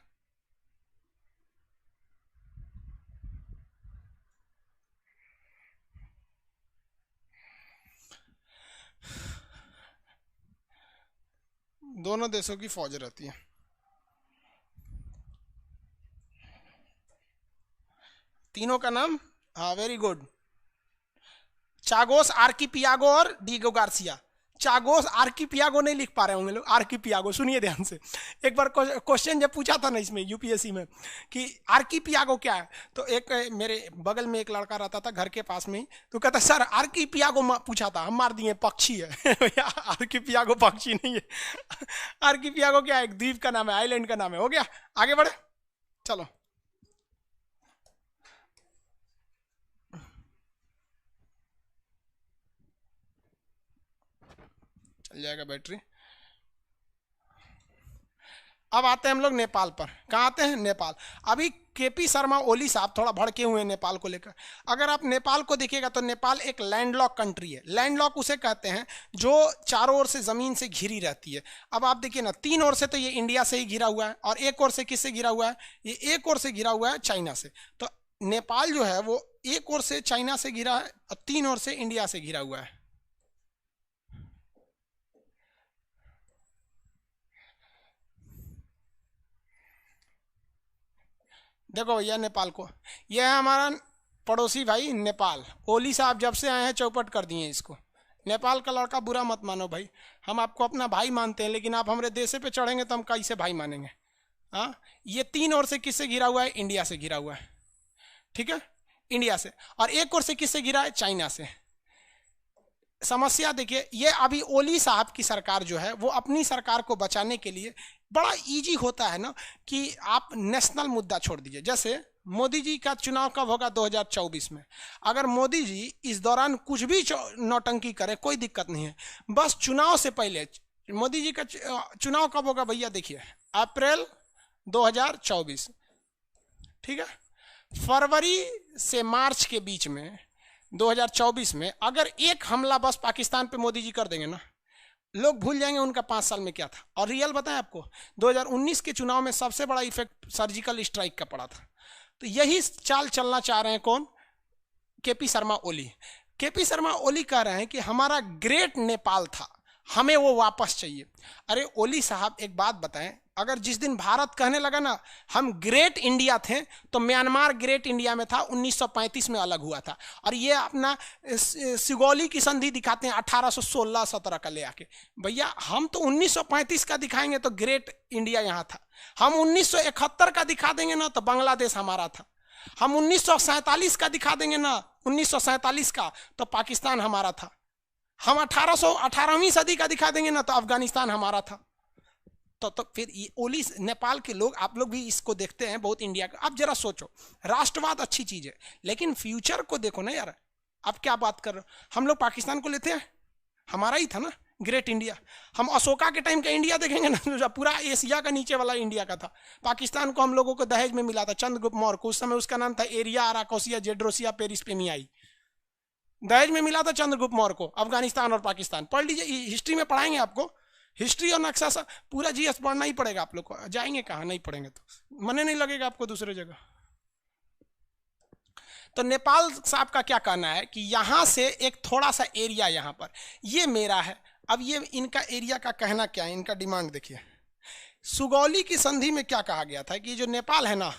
दोनों देशों की फौज रहती है। तीनों का नाम, हाँ वेरी गुड, चागोस, आर्किपियागो और डीगो गार्सिया। चागोस, आर्किपियागो नहीं लिख पा रहे होंगे लोग, आर्किपियागो। सुनिए ध्यान से, एक बार क्वेश्चन जब पूछा था ना इसमें यूपीएससी में कि आर्किपियागो क्या है, तो एक मेरे बगल में एक लड़का रहता था घर के पास में ही, तो कहता सर आर्किपियागो पूछा था, हम मार दिए पक्षी है। आर्किपियागो पक्षी नहीं है। आर्किपियागो क्या है? एक द्वीप का नाम है, आइलैंड का नाम है। हो गया, आगे बढ़े, चलो। चल जाएगा बैटरी। अब आते हैं हम लोग नेपाल पर। कहाँ आते हैं? नेपाल। अभी केपी शर्मा ओली साहब थोड़ा भड़के हुए हैं नेपाल को लेकर। अगर आप नेपाल को देखिएगा तो नेपाल एक लैंडलॉक कंट्री है। लैंडलॉक उसे कहते हैं जो चारों ओर से जमीन से घिरी रहती है। अब आप देखिए ना, 3 ओर से तो ये इंडिया से ही घिरा हुआ है, और एक ओर से किससे घिरा हुआ है? ये एक ओर से घिरा हुआ है चाइना से। तो नेपाल जो है वो एक ओर से चाइना से घिरा है और 3 ओर से इंडिया से घिरा हुआ है। देखो भैया नेपाल को, यह है हमारा पड़ोसी भाई नेपाल। ओली साहब जब से आए हैं चौपट कर दिए इसको। नेपाल का लड़का बुरा मत मानो भाई, हम आपको अपना भाई मानते हैं, लेकिन आप हमारे देश पे चढ़ेंगे तो हम कैसे भाई मानेंगे? हाँ, ये 3 ओर से किससे घिरा हुआ है? इंडिया से घिरा हुआ है, ठीक है, इंडिया से। और एक ओर से किससे घिरा है? चाइना से। समस्या देखिए, ये अभी ओली साहब की सरकार जो है वो अपनी सरकार को बचाने के लिए, बड़ा इजी होता है ना कि आप नेशनल मुद्दा छोड़ दीजिए। जैसे मोदी जी का चुनाव कब होगा? 2024 में। अगर मोदी जी इस दौरान कुछ भी नौटंकी करे कोई दिक्कत नहीं है, बस चुनाव से पहले, मोदी जी का चुनाव कब होगा भैया? देखिए अप्रैल 2024, ठीक है। फरवरी से मार्च के बीच में 2024 में अगर एक हमला बस पाकिस्तान पे मोदी जी कर देंगे ना, लोग भूल जाएंगे उनका 5 साल में क्या था। और रियल बताएं आपको, 2019 के चुनाव में सबसे बड़ा इफेक्ट सर्जिकल स्ट्राइक का पड़ा था। तो यही चाल चलना चाह रहे हैं कौन? केपी शर्मा ओली। केपी शर्मा ओली कह रहे हैं कि हमारा ग्रेट नेपाल था, हमें वो वापस चाहिए। अरे ओली साहब एक बात बताएं, अगर जिस दिन भारत कहने लगा ना हम ग्रेट इंडिया थे, तो म्यांमार ग्रेट इंडिया में था, 1935 में अलग हुआ था। और ये अपना सिगौली की संधि दिखाते हैं 1816-17 का ले आके। भैया हम तो 1935 का दिखाएंगे तो ग्रेट इंडिया यहाँ था, हम 1971 का दिखा देंगे ना तो बांग्लादेश हमारा था, हम 1947 का दिखा देंगे ना 1947 का तो पाकिस्तान हमारा था, हम 18वीं सदी का दिखा देंगे ना तो अफगानिस्तान हमारा था। तो फिर ये ओली नेपाल के लोग, आप लोग भी इसको देखते हैं बहुत इंडिया का। अब जरा सोचो, राष्ट्रवाद अच्छी चीज है लेकिन फ्यूचर को देखो ना यार। आप क्या बात कर रहे हो, हम लोग पाकिस्तान को लेते हैं, हमारा ही था ना ग्रेट इंडिया। हम अशोका के टाइम का इंडिया देखेंगे ना जो पूरा एशिया का नीचे वाला इंडिया का था। पाकिस्तान को हम लोगों को दहेज में मिला था चंद्रगुप्त मौर्य को, उस समय उसका नाम था एरिया आराकोसिया जेड्रोसिया पेरिस्पेनियाई, दहेज में मिला था चंद्रगुप्त मौर्य को। अफगानिस्तान और पाकिस्तान पढ़ लीजिए, हिस्ट्री में पढ़ाएंगे आपको, हिस्ट्री और नक्शा सा पूरा जीएस पढ़ना ही पड़ेगा आप लोग को। जाएंगे कहाँ, नहीं पढ़ेंगे तो मन नहीं लगेगा आपको दूसरे जगह। तो नेपाल साहब का क्या कहना है कि यहां से एक थोड़ा सा एरिया यहां पर ये मेरा है। अब ये इनका एरिया का कहना क्या है, इनका डिमांड देखिए। सुगौली की संधि में क्या कहा गया था कि जो नेपाल है ना,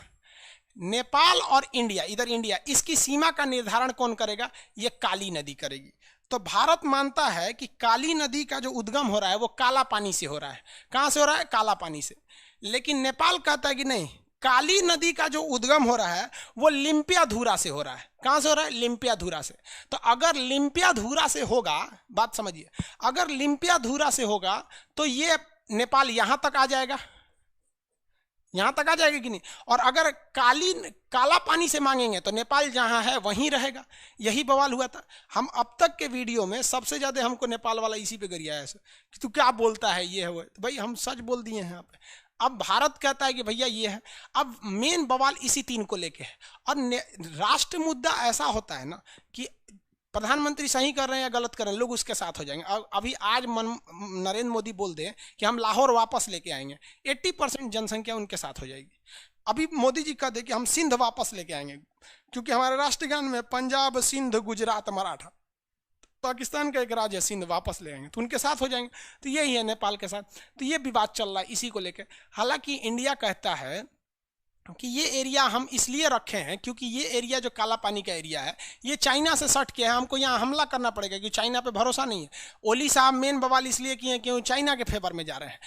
नेपाल और इंडिया, इधर इंडिया, इसकी सीमा का निर्धारण कौन करेगा, ये काली नदी करेगी। तो भारत मानता है कि काली नदी का जो उद्गम हो रहा है वो काला पानी से हो रहा है। कहां से हो रहा है, काला पानी से। लेकिन नेपाल कहता है कि नहीं, काली नदी का जो उद्गम हो रहा है वो लिम्पियाधुरा से हो रहा है। कहां से हो रहा है, लिम्पियाधुरा से। तो अगर लिम्पियाधुरा से होगा, बात समझिए, अगर लिम्पियाधुरा से होगा तो ये नेपाल यहां तक आ जाएगा, यहां तक आ जाएगा कि नहीं। और अगर काला पानी से मांगेंगे तो नेपाल जहां है वहीं रहेगा। यही बवाल हुआ था। हम अब तक के वीडियो में सबसे ज्यादा हमको नेपाल वाला इसी पे गरिया है कि तू क्या बोलता है, ये है वो। तो भाई हम सच बोल दिए हैं यहाँ पे। अब भारत कहता है कि भैया ये है। अब मेन बवाल इसी तीन को लेके है। और राष्ट्र मुद्दा ऐसा होता है ना कि प्रधानमंत्री सही कर रहे हैं या गलत कर रहे हैं, लोग उसके साथ हो जाएंगे। अभी आज नरेंद्र मोदी बोल दे कि हम लाहौर वापस लेके आएंगे, 80% जनसंख्या उनके साथ हो जाएगी। अभी मोदी जी कह दे कि हम सिंध वापस लेके आएंगे, क्योंकि हमारे राष्ट्रगान में पंजाब, सिंध, गुजरात, मराठा, पाकिस्तान का एक राज्य है सिंध, वापस ले आएंगे तो उनके साथ हो जाएंगे। तो यही है नेपाल के साथ। तो ये विवाद चल रहा है इसी को लेकर। हालांकि इंडिया कहता है कि ये एरिया हम इसलिए रखे हैं क्योंकि ये एरिया जो काला पानी का एरिया है ये चाइना से सट के है, हमको यहाँ हमला करना पड़ेगा क्योंकि चाइना पे भरोसा नहीं है। ओली साहब मेन बवाल इसलिए किए क्यों चाइना के फेवर में जा रहे हैं।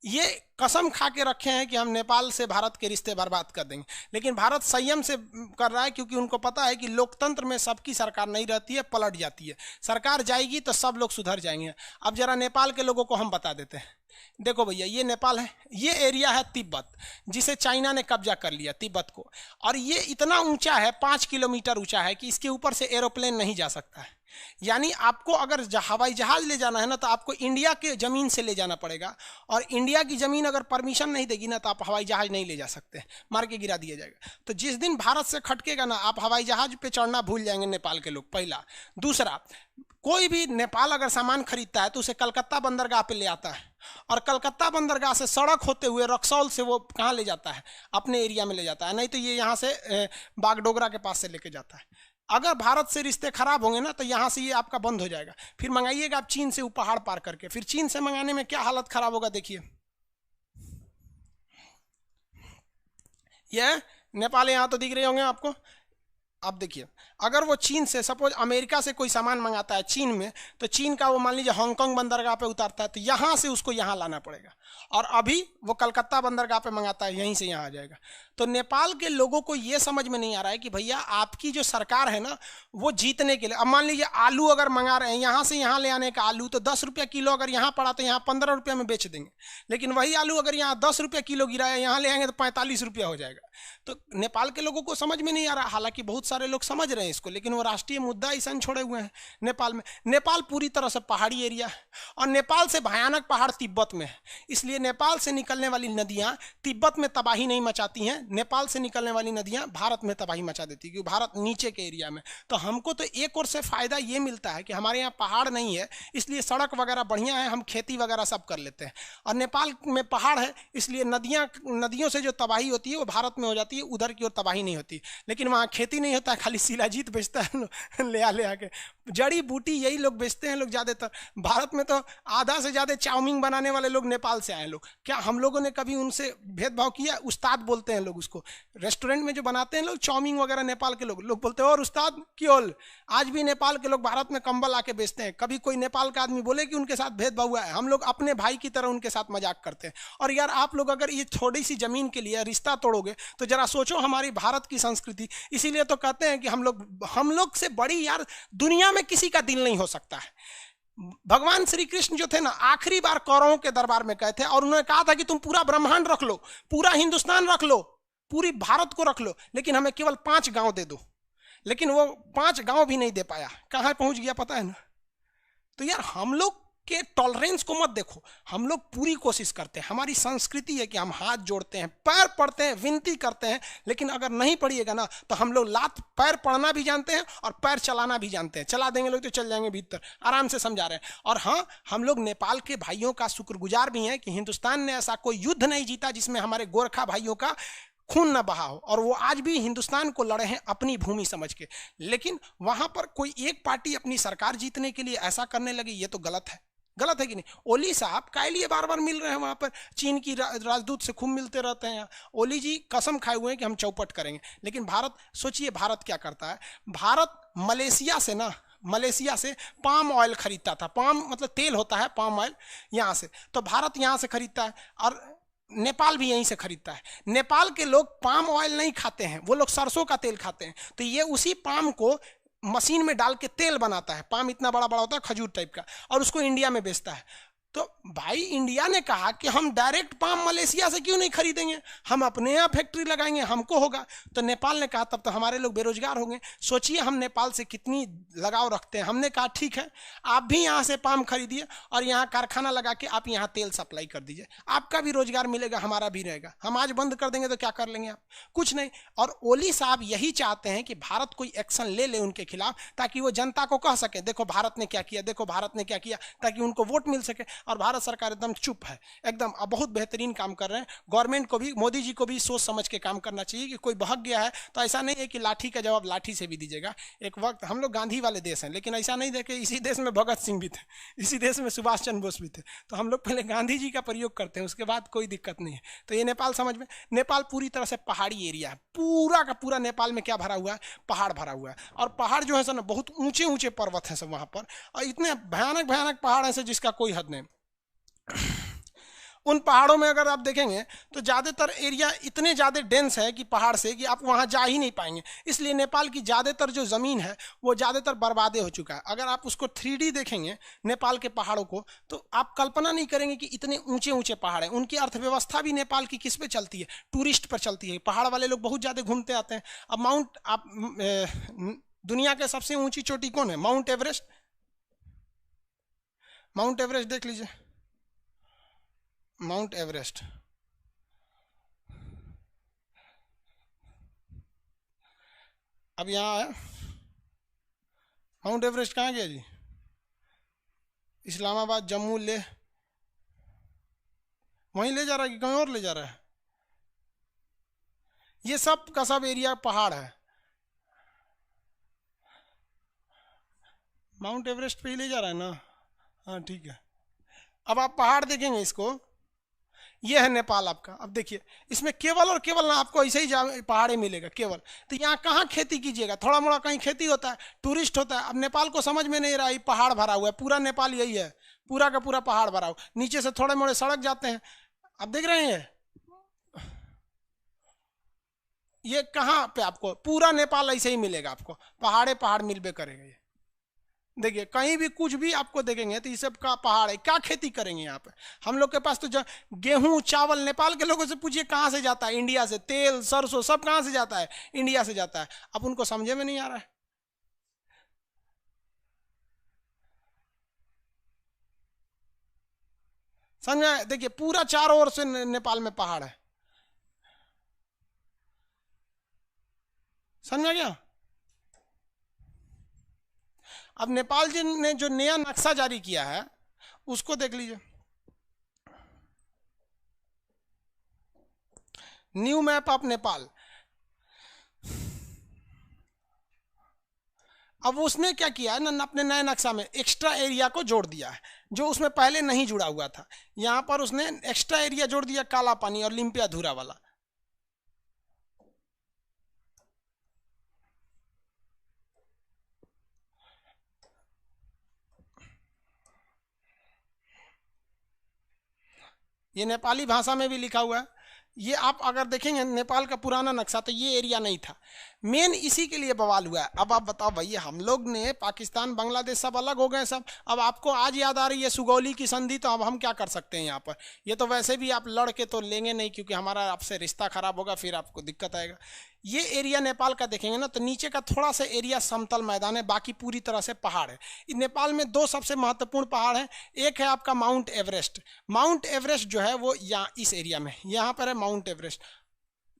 ये कसम खा के रखे हैं कि हम नेपाल से भारत के रिश्ते बर्बाद कर देंगे, लेकिन भारत संयम से कर रहा है क्योंकि उनको पता है कि लोकतंत्र में सबकी सरकार नहीं रहती है, पलट जाती है। सरकार जाएगी तो सब लोग सुधर जाएंगे। अब जरा नेपाल के लोगों को हम बता देते हैं। देखो भैया, ये नेपाल है, ये एरिया है तिब्बत, जिसे चाइना ने कब्जा कर लिया तिब्बत को। और ये इतना ऊंचा है, 5 किलोमीटर ऊंचा है कि इसके ऊपर से एरोप्लेन नहीं जा सकता है। यानी आपको अगर हवाई जहाज ले जाना है ना तो आपको इंडिया के जमीन से ले जाना पड़ेगा, और इंडिया की जमीन अगर परमिशन नहीं देगी ना तो आप हवाई जहाज नहीं ले जा सकते, मार के गिरा दिया जाएगा। तो जिस दिन भारत से खटकेगा ना, आप हवाई जहाज पे चढ़ना भूल जाएंगे नेपाल के लोग, पहला। दूसरा, कोई भी नेपाल अगर सामान खरीदता है तो उसे कलकत्ता बंदरगाह पे ले आता है, और कलकत्ता बंदरगाह से सड़क होते हुए रक्सौल से वो कहाँ ले जाता है, अपने एरिया में ले जाता है। नहीं तो ये यहाँ से बागडोगरा के पास से लेके जाता है। अगर भारत से रिश्ते खराब होंगे ना तो यहाँ से ये आपका बंद हो जाएगा। फिर मंगाइएगा आप चीन से वो पहाड़ पार करके, फिर चीन से मंगाने में क्या हालत खराब होगा देखिए। ये नेपाल यहाँ तो दिख रहे होंगे आपको। अब देखिए, अगर वो चीन से, सपोज अमेरिका से कोई सामान मंगाता है चीन में, तो चीन का वो मान लीजिए हांगकांग बंदरगाह पे उतारता है तो यहाँ से उसको यहाँ लाना पड़ेगा। और अभी वो कलकत्ता बंदरगाह पे मंगाता है, यहीं से यहाँ आ जाएगा। तो नेपाल के लोगों को ये समझ में नहीं आ रहा है कि भैया आपकी जो सरकार है ना वो जीतने के लिए, अब मान लीजिए आलू अगर मंगा रहे हैं यहाँ से यहाँ ले आने का आलू, तो 10 रुपया किलो अगर यहाँ पड़ा तो यहाँ 15 रुपया में बेच देंगे। लेकिन वही आलू अगर यहाँ 10 रुपया किलो गिरा है, यहाँ ले आएंगे तो 45 रुपया हो जाएगा। तो नेपाल के लोगों को समझ में नहीं आ रहा। हालांकि बहुत सारे लोग समझ रहे हैं इसको, लेकिन वो राष्ट्रीय मुद्दा ऐसा छोड़े हुए हैं नेपाल में। नेपाल पूरी तरह से पहाड़ी एरिया है, और नेपाल से भयानक पहाड़ तिब्बत में है। इसलिए नेपाल से निकलने वाली नदियां तिब्बत में तबाही नहीं मचाती हैं, नेपाल से निकलने वाली नदियां भारत में तबाही मचा देती है, क्योंकि भारत नीचे के एरिया में। तो हमको तो एक और से फायदा ये मिलता है कि हमारे यहाँ पहाड़ नहीं है, इसलिए सड़क वगैरह बढ़िया है, हम खेती वगैरह सब कर लेते हैं। और नेपाल में पहाड़ है, इसलिए नदियों से जो तबाही होती है वो भारत में हो जाती है, उधर की ओर तबाही नहीं होती। लेकिन वहाँ खेती नहीं होता है, खाली शिलाजीत अजीत बेचता है ले आके जड़ी बूटी, यही लोग बेचते हैं लोग ज़्यादातर। भारत में तो आधा से ज़्यादा चाउमीन बनाने वाले लोग नेपाल से आए लोग। क्या हम लोगों ने कभी उनसे भेदभाव किया? उस्ताद बोलते हैं लोग उसको, रेस्टोरेंट में जो बनाते हैं लोग चाउमीन वगैरह नेपाल के लोग बोलते हैं और उस्ताद क्यों। आज भी नेपाल के लोग भारत में कंबल आके बेचते हैं। कभी कोई नेपाल का आदमी बोले कि उनके साथ भेदभाव हुआ है, हम लोग अपने भाई की तरह उनके साथ मजाक करते हैं। और यार आप लोग अगर ये थोड़ी सी जमीन के लिए रिश्ता तोड़ोगे तो जरा सोचो हमारी भारत की संस्कृति। इसीलिए तो कहते हैं कि हम लोग से बड़ी यार दुनिया में किसी का दिल नहीं हो सकता है। भगवान श्री कृष्ण जो थे ना, आखिरी बार कौरवों के दरबार में गए थे और उन्होंने कहा था कि तुम पूरा ब्रह्मांड रख लो, पूरा हिंदुस्तान रख लो, पूरी भारत को रख लो, लेकिन हमें केवल 5 गांव दे दो। लेकिन वो 5 गांव भी नहीं दे पाया। कहां पहुंच गया पता है ना। तो यार हम लोग के टॉलरेंस को मत देखो, हम लोग पूरी कोशिश करते हैं। हमारी संस्कृति है कि हम हाथ जोड़ते हैं, पैर पड़ते हैं, विनती करते हैं। लेकिन अगर नहीं पड़िएगा ना तो हम लोग लात पैर पड़ना भी जानते हैं और पैर चलाना भी जानते हैं। चला देंगे लोग तो चल जाएंगे भीतर, आराम से समझा रहे हैं। और हाँ, हम लोग नेपाल के भाइयों का शुक्रगुजार भी हैं कि हिंदुस्तान ने ऐसा कोई युद्ध नहीं जीता जिसमें हमारे गोरखा भाइयों का खून न बहा हो, और वो आज भी हिंदुस्तान को लड़े हैं अपनी भूमि समझ के। लेकिन वहां पर कोई एक पार्टी अपनी सरकार जीतने के लिए ऐसा करने लगी, ये तो गलत है। गलत है कि नहीं। ओली साहब काय लिए बार बार मिल रहे हैं वहां पर, चीन की राजदूत से खूब मिलते रहते हैं। ओली जी कसम खाए हुए हैं कि हम चौपट करेंगे। लेकिन भारत, सोचिए भारत क्या करता है। भारत मलेशिया से पाम ऑयल खरीदता था। पाम मतलब तेल होता है, पाम ऑयल यहाँ से। तो भारत यहाँ से खरीदता है और नेपाल भी यहीं से खरीदता है। नेपाल के लोग पाम ऑयल नहीं खाते हैं, वो लोग सरसों का तेल खाते हैं। तो ये उसी पाम को मशीन में डाल के तेल बनाता है। पाम इतना बड़ा बड़ा होता है, खजूर टाइप का, और उसको इंडिया में बेचता है। तो भाई इंडिया ने कहा कि हम डायरेक्ट पाम मलेशिया से क्यों नहीं खरीदेंगे, हम अपने यहाँ फैक्ट्री लगाएंगे, हमको होगा। तो नेपाल ने कहा तब तो हमारे लोग बेरोजगार होंगे। सोचिए हम नेपाल से कितनी लगाव रखते हैं। हमने कहा ठीक है, आप भी यहाँ से पाम खरीदिए और यहाँ कारखाना लगा के आप यहाँ तेल सप्लाई कर दीजिए, आपका भी रोजगार मिलेगा, हमारा भी रहेगा। हम आज बंद कर देंगे तो क्या कर लेंगे आप? कुछ नहीं। और ओली साहब यही चाहते हैं कि भारत कोई एक्शन ले ले उनके खिलाफ, ताकि वो जनता को कह सके देखो भारत ने क्या किया, देखो भारत ने क्या किया, ताकि उनको वोट मिल सके। और भारत सरकार एकदम चुप है, एकदम बहुत बेहतरीन काम कर रहे हैं। गवर्नमेंट को भी, मोदी जी को भी सोच समझ के काम करना चाहिए कि कोई बहक गया है तो ऐसा नहीं है कि लाठी का जवाब लाठी से भी दीजिएगा। एक वक्त हम लोग गांधी वाले देश हैं, लेकिन ऐसा नहीं देखे, इसी देश में भगत सिंह भी थे, इसी देश में सुभाष चंद्र बोस भी थे। तो हम लोग पहले गांधी जी का प्रयोग करते हैं, उसके बाद कोई दिक्कत नहीं है। तो ये नेपाल समझ में, नेपाल पूरी तरह से पहाड़ी एरिया है। पूरा का पूरा नेपाल में क्या भरा हुआ है? पहाड़ भरा हुआ है। और पहाड़ जो है सर ना, बहुत ऊंचे ऊंचे पर्वत हैं सब वहाँ पर, और इतने भयानक भयानक पहाड़ हैं जिसका कोई हद नहीं। उन पहाड़ों में अगर आप देखेंगे तो ज़्यादातर एरिया इतने ज़्यादा डेंस है कि पहाड़ से कि आप वहाँ जा ही नहीं पाएंगे। इसलिए नेपाल की ज़्यादातर जो ज़मीन है वो ज़्यादातर बर्बादे हो चुका है। अगर आप उसको 3D देखेंगे नेपाल के पहाड़ों को, तो आप कल्पना नहीं करेंगे कि इतने ऊंचे ऊंचे पहाड़ हैं। उनकी अर्थव्यवस्था भी नेपाल की किस पे चलती है? टूरिस्ट पर चलती है। पहाड़ वाले लोग बहुत ज़्यादा घूमते आते हैं। अब दुनिया के सबसे ऊंची चोटी कौन है? Mount Everest. माउंट एवरेस्ट देख लीजिए, माउंट एवरेस्ट। अब यहाँ है माउंट एवरेस्ट। कहाँ गया जी? इस्लामाबाद, जम्मू ले, वहीं ले जा रहा है कि कहीं और ले जा रहा है? ये सब का सब एरिया पहाड़ है। माउंट एवरेस्ट पे ही ले जा रहा है ना? हाँ ठीक है। अब आप पहाड़ देखेंगे इसको, ये है नेपाल आपका। अब देखिए इसमें केवल और केवल ना आपको ऐसे ही पहाड़ी मिलेगा केवल। तो यहाँ कहाँ खेती कीजिएगा? थोड़ा मोड़ा कहीं खेती होता है, टूरिस्ट होता है। अब नेपाल को समझ में नहीं रहा, ये पहाड़ भरा हुआ है, पूरा नेपाल यही है, पूरा का पूरा पहाड़ भरा हुआ। नीचे से थोड़े मोड़े सड़क जाते हैं, आप देख रहे हैं। ये कहाँ पे आपको पूरा नेपाल ऐसे ही मिलेगा, आपको पहाड़े पहाड़ मिलबे करेगा। ये देखिए कहीं भी कुछ भी आपको देखेंगे तो ये सब का पहाड़ है। क्या खेती करेंगे यहाँ पे? हम लोग के पास तो गेहूं चावल, नेपाल के लोगों से पूछिए कहाँ से जाता है? इंडिया से। तेल सरसों सब कहाँ से जाता है? इंडिया से जाता है। अब उनको समझे में नहीं आ रहा है। समझ? देखिए पूरा चारों ओर से नेपाल में पहाड़ है। समझा क्या? अब नेपाल जी ने जो नया नक्शा जारी किया है उसको देख लीजिए, न्यू मैप ऑफ नेपाल। अब उसने क्या किया है ना, अपने नए नक्शा में एक्स्ट्रा एरिया को जोड़ दिया है जो उसमें पहले नहीं जुड़ा हुआ था। यहाँ पर उसने एक्स्ट्रा एरिया जोड़ दिया, काला पानी और लिम्पिया धुरा वाला। ये नेपाली भाषा में भी लिखा हुआ है। ये आप अगर देखेंगे नेपाल का पुराना नक्शा तो ये एरिया नहीं था। मेन इसी के लिए बवाल हुआ है। अब आप बताओ भैया, हम लोग ने पाकिस्तान बांग्लादेश सब अलग हो गए सब। अब आपको आज याद आ रही है सुगौली की संधि, तो अब हम क्या कर सकते हैं यहाँ पर? ये तो वैसे भी आप लड़ के तो लेंगे नहीं, क्योंकि हमारा आपसे रिश्ता खराब होगा, फिर आपको दिक्कत आएगा। ये एरिया नेपाल का देखेंगे ना तो नीचे का थोड़ा सा एरिया समतल मैदान है, बाकी पूरी तरह से पहाड़ है। नेपाल में दो सबसे महत्वपूर्ण पहाड़ हैं। एक है आपका माउंट एवरेस्ट। माउंट एवरेस्ट जो है वो यहाँ इस एरिया में, यहाँ पर है माउंट एवरेस्ट।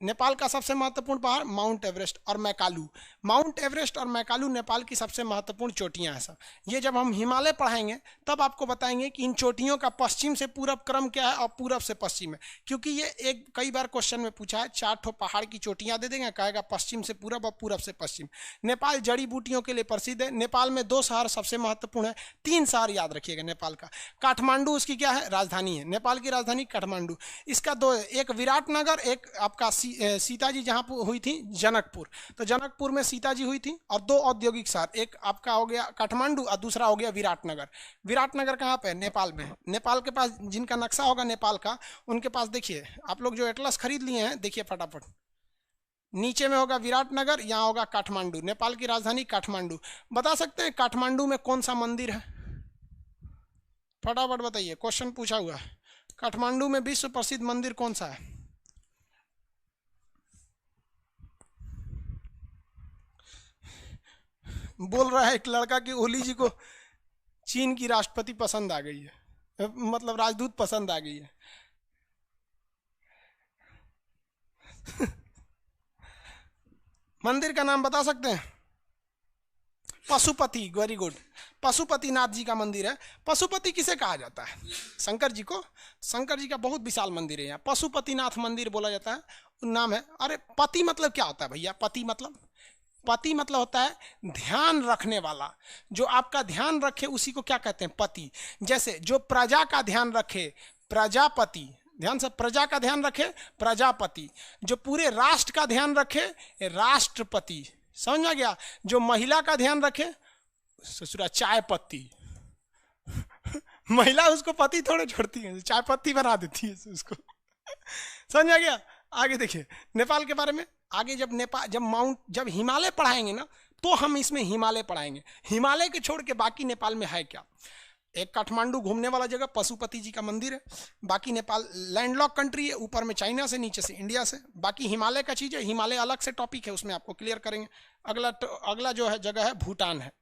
नेपाल का सबसे महत्वपूर्ण पहाड़ माउंट एवरेस्ट और मैकालू। माउंट एवरेस्ट और मैकालू नेपाल की सबसे महत्वपूर्ण चोटियां हैं सब। ये जब हम हिमालय पढ़ाएंगे तब आपको बताएंगे कि इन चोटियों का पश्चिम से पूरब क्रम क्या है और पूरब से पश्चिम है, क्योंकि ये एक कई बार क्वेश्चन में पूछा है। 4 ठो पहाड़ की चोटियां दे देंगे, कहेगा पश्चिम से पूरब और पूरब से पश्चिम। नेपाल जड़ी बूटियों के लिए प्रसिद्ध है। नेपाल में 2 शहर सबसे महत्वपूर्ण है, 3 शहर याद रखिएगा नेपाल का। काठमांडू उसकी क्या है, राजधानी है। नेपाल की राजधानी काठमांडू। इसका 2 है, एक विराटनगर, एक आपका सीता जी जहाँ हुई थी जनकपुर। तो जनकपुर में सीता जी हुई थी। और 2 औद्योगिक शहर, एक आपका हो गया काठमांडू और दूसरा हो गया विराटनगर। विराटनगर कहाँ पे है, नेपाल में है। नेपाल के पास जिनका नक्शा होगा नेपाल का, उनके पास देखिए, आप लोग जो एटलस खरीद लिए हैं देखिए फटाफट, नीचे में होगा विराटनगर, यहाँ होगा काठमांडू। नेपाल की राजधानी काठमांडू। बता सकते हैं काठमांडू में कौन सा मंदिर है? फटाफट बताइए, क्वेश्चन पूछा हुआ है। काठमांडू में विश्व प्रसिद्ध मंदिर कौन सा है? बोल रहा है एक लड़का कि ओली जी को चीन की राष्ट्रपति पसंद आ गई है, मतलब राजदूत पसंद आ गई है। मंदिर का नाम बता सकते हैं? Pashupati, very good. पशुपतिनाथ जी का मंदिर है। पशुपति किसे कहा जाता है? शंकर जी को। शंकर जी का बहुत विशाल मंदिर है यहाँ, पशुपतिनाथ मंदिर बोला जाता है, नाम है। अरे पति मतलब क्या होता है भैया? पति मतलब होता है ध्यान रखने वाला। जो आपका ध्यान रखे उसी को क्या कहते हैं? पति। जैसे जो प्रजा का ध्यान रखे, प्रजापति। ध्यान से, प्रजा का ध्यान रखे प्रजापति। जो पूरे राष्ट्र का ध्यान रखे राष्ट्रपति। समझ में गया? जो महिला का ध्यान रखे ससुरा चाय पत्ती। महिला उसको पति थोड़े छोड़ती है, चाय पत्ती बना देती है उसको। समझ में गया? आगे देखिए नेपाल के बारे में। आगे जब हिमालय पढ़ाएंगे ना तो हम इसमें हिमालय पढ़ाएंगे। हिमालय के छोड़ के बाकी नेपाल में है क्या? एक काठमांडू घूमने वाला जगह, पशुपति जी का मंदिर है। बाकी नेपाल लैंडलॉक कंट्री है, ऊपर में चाइना से, नीचे से इंडिया से। बाकी हिमालय का चीज़ है, हिमालय अलग से टॉपिक है, उसमें आपको क्लियर करेंगे। अगला जो है जगह है भूटान है।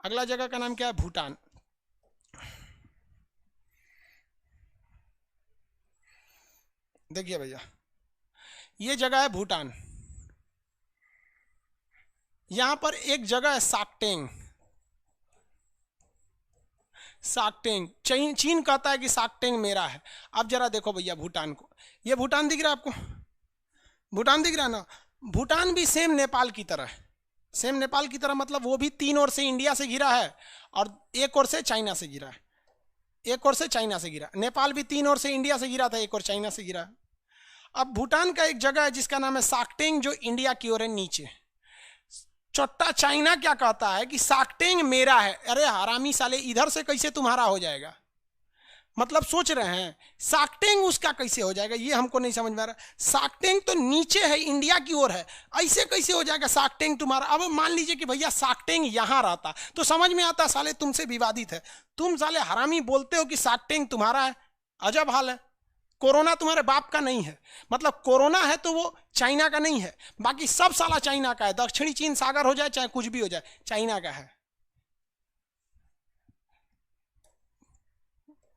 अगला जगह का नाम क्या है? भूटान। देखिए भैया, ये जगह है भूटान। यहां पर एक जगह है साकटेंग। चीन कहता है कि साकटेंग मेरा है। अब जरा देखो भैया भूटान को, ये भूटान दिख रहा है आपको? भूटान दिख रहा है ना? भूटान भी सेम नेपाल की तरह है। सेम नेपाल की तरह मतलब वो भी 3 ओर से इंडिया से घिरा है और 1 ओर से चाइना से घिरा है। 1 ओर से चाइना से घिरा। नेपाल भी 3 ओर से इंडिया से घिरा था, 1 ओर चाइना से घिरा। अब भूटान का एक जगह है जिसका नाम है साकटेंग, जो इंडिया की ओर है नीचे। चोट्टा चाइना क्या कहता है कि साकटेंग मेरा है। अरे हरामी साले, इधर से कैसे तुम्हारा हो जाएगा? मतलब सोच रहे हैं साकटेंग उसका कैसे हो जाएगा, ये हमको नहीं समझ में आ रहा। साकटेंग तो नीचे है, इंडिया की ओर है, ऐसे कैसे हो जाएगा साकटेंग तुम्हारा? अब मान लीजिए कि भैया साकटेंग यहां रहता तो समझ में आता, साले तुमसे विवादित है। तुम साले हरामी बोलते हो कि साकटेंग तुम्हारा है। अजब हाल है। कोरोना तुम्हारे बाप का नहीं है, मतलब कोरोना है तो वो चाइना का नहीं है, बाकी सब साला चाइना का है। दक्षिणी चीन सागर हो जाए चाहे कुछ भी हो जाए, चाइना का है।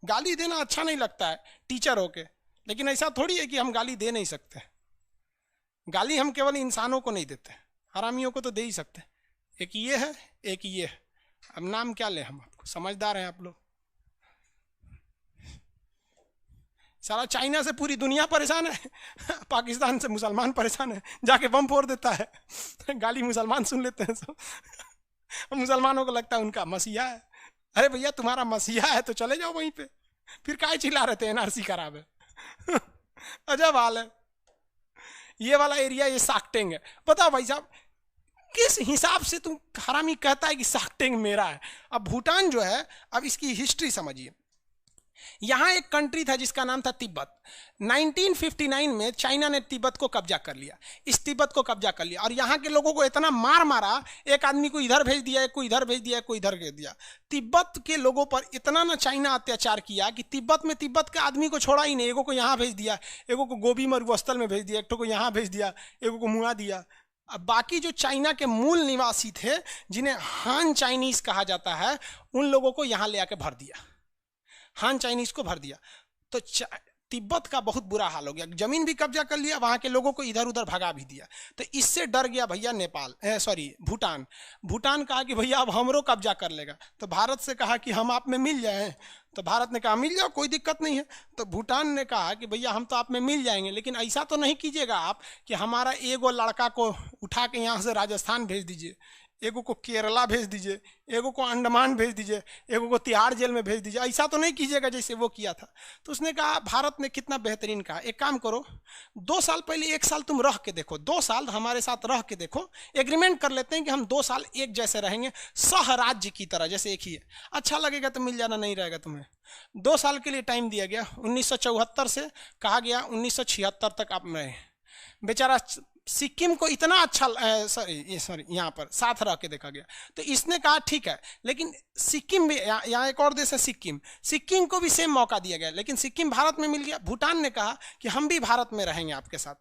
गाली देना अच्छा नहीं लगता है टीचर होके, लेकिन ऐसा थोड़ी है कि हम गाली दे नहीं सकते। गाली हम केवल इंसानों को नहीं देते, हरामियों को तो दे ही सकते। एक ये है, एक ये है। अब नाम क्या ले हम आपको? समझदार हैं आप लोग। सारा चाइना से पूरी दुनिया परेशान है, पाकिस्तान से मुसलमान परेशान है, जाके बम फोड़ देता है। गाली मुसलमान सुन लेते हैं सब। मुसलमानों को लगता है उनका मसीहा है। अरे भैया तुम्हारा मसीहा है तो चले जाओ वहीं पे, फिर काहे चिल्ला रहे थे एनआरसी खराब है। अजब हाल है। ये वाला एरिया ये साकटेंग है। बताओ भाई साहब किस हिसाब से तुम हरामी कहता है कि साकटेंग मेरा है। अब भूटान जो है, अब इसकी हिस्ट्री समझिए। यहां एक कंट्री था जिसका नाम था तिब्बत। 1959 में चाइना ने तिब्बत को कब्जा कर लिया, इस तिब्बत को कब्जा कर लिया और यहाँ के लोगों को इतना मार मारा, एक आदमी को इधर भेज दिया, एक को इधर भेज दिया, एक को इधर भेज दिया। तिब्बत के लोगों पर इतना ना चाइना अत्याचार किया कि तिब्बत में तिब्बत के आदमी को छोड़ा ही नहीं। एगो को यहाँ भेज दिया, एगो को गोभी मरुस्थल में भेज दिया, एक को यहाँ भेज दिया, एगो को मुआ दिया। अब बाकी जो चाइना के मूल निवासी थे जिन्हें हान चाइनीज कहा जाता है, उन लोगों को यहाँ ले आके भर दिया, हान चाइनीज को भर दिया। तो तिब्बत का बहुत बुरा हाल हो गया, जमीन भी कब्जा कर लिया, वहां के लोगों को इधर उधर भगा भी दिया। तो इससे डर गया भैया भूटान। भूटान कहा कि भैया अब हमरो कब्जा कर लेगा। तो भारत से कहा कि हम आप में मिल जाएं। तो भारत ने कहा मिल जाओ, कोई दिक्कत नहीं है। तो भूटान ने कहा कि भैया हम तो आप में मिल जाएंगे, लेकिन ऐसा तो नहीं कीजिएगा आप कि हमारा एगो लड़का को उठा के यहाँ से राजस्थान भेज दीजिए, एगो को केरला भेज दीजिए, एगो को अंडमान भेज दीजिए, एगो को तिहाड़ जेल में भेज दीजिए। ऐसा तो नहीं कीजिएगा जैसे वो किया था। तो उसने कहा, भारत ने कितना बेहतरीन कहा, एक काम करो 2 साल पहले 1 साल तुम रह के देखो, 2 साल हमारे साथ रह के देखो, एग्रीमेंट कर लेते हैं कि हम 2 साल एक जैसे रहेंगे, सह राज्य की तरह, जैसे एक ही है। अच्छा लगेगा तो मिल जाना, नहीं रहेगा तुम्हें। 2 साल के लिए टाइम दिया गया। 1974 से कहा गया 1976 तक आप रहे। बेचारा सिक्किम को इतना अच्छा यहाँ पर साथ रह के देखा गया। तो इसने कहा ठीक है, लेकिन सिक्किम भी, यहाँ एक और देश है सिक्किम को भी सेम मौका दिया गया, लेकिन सिक्किम भारत में मिल गया। भूटान ने कहा कि हम भी भारत में रहेंगे आपके साथ,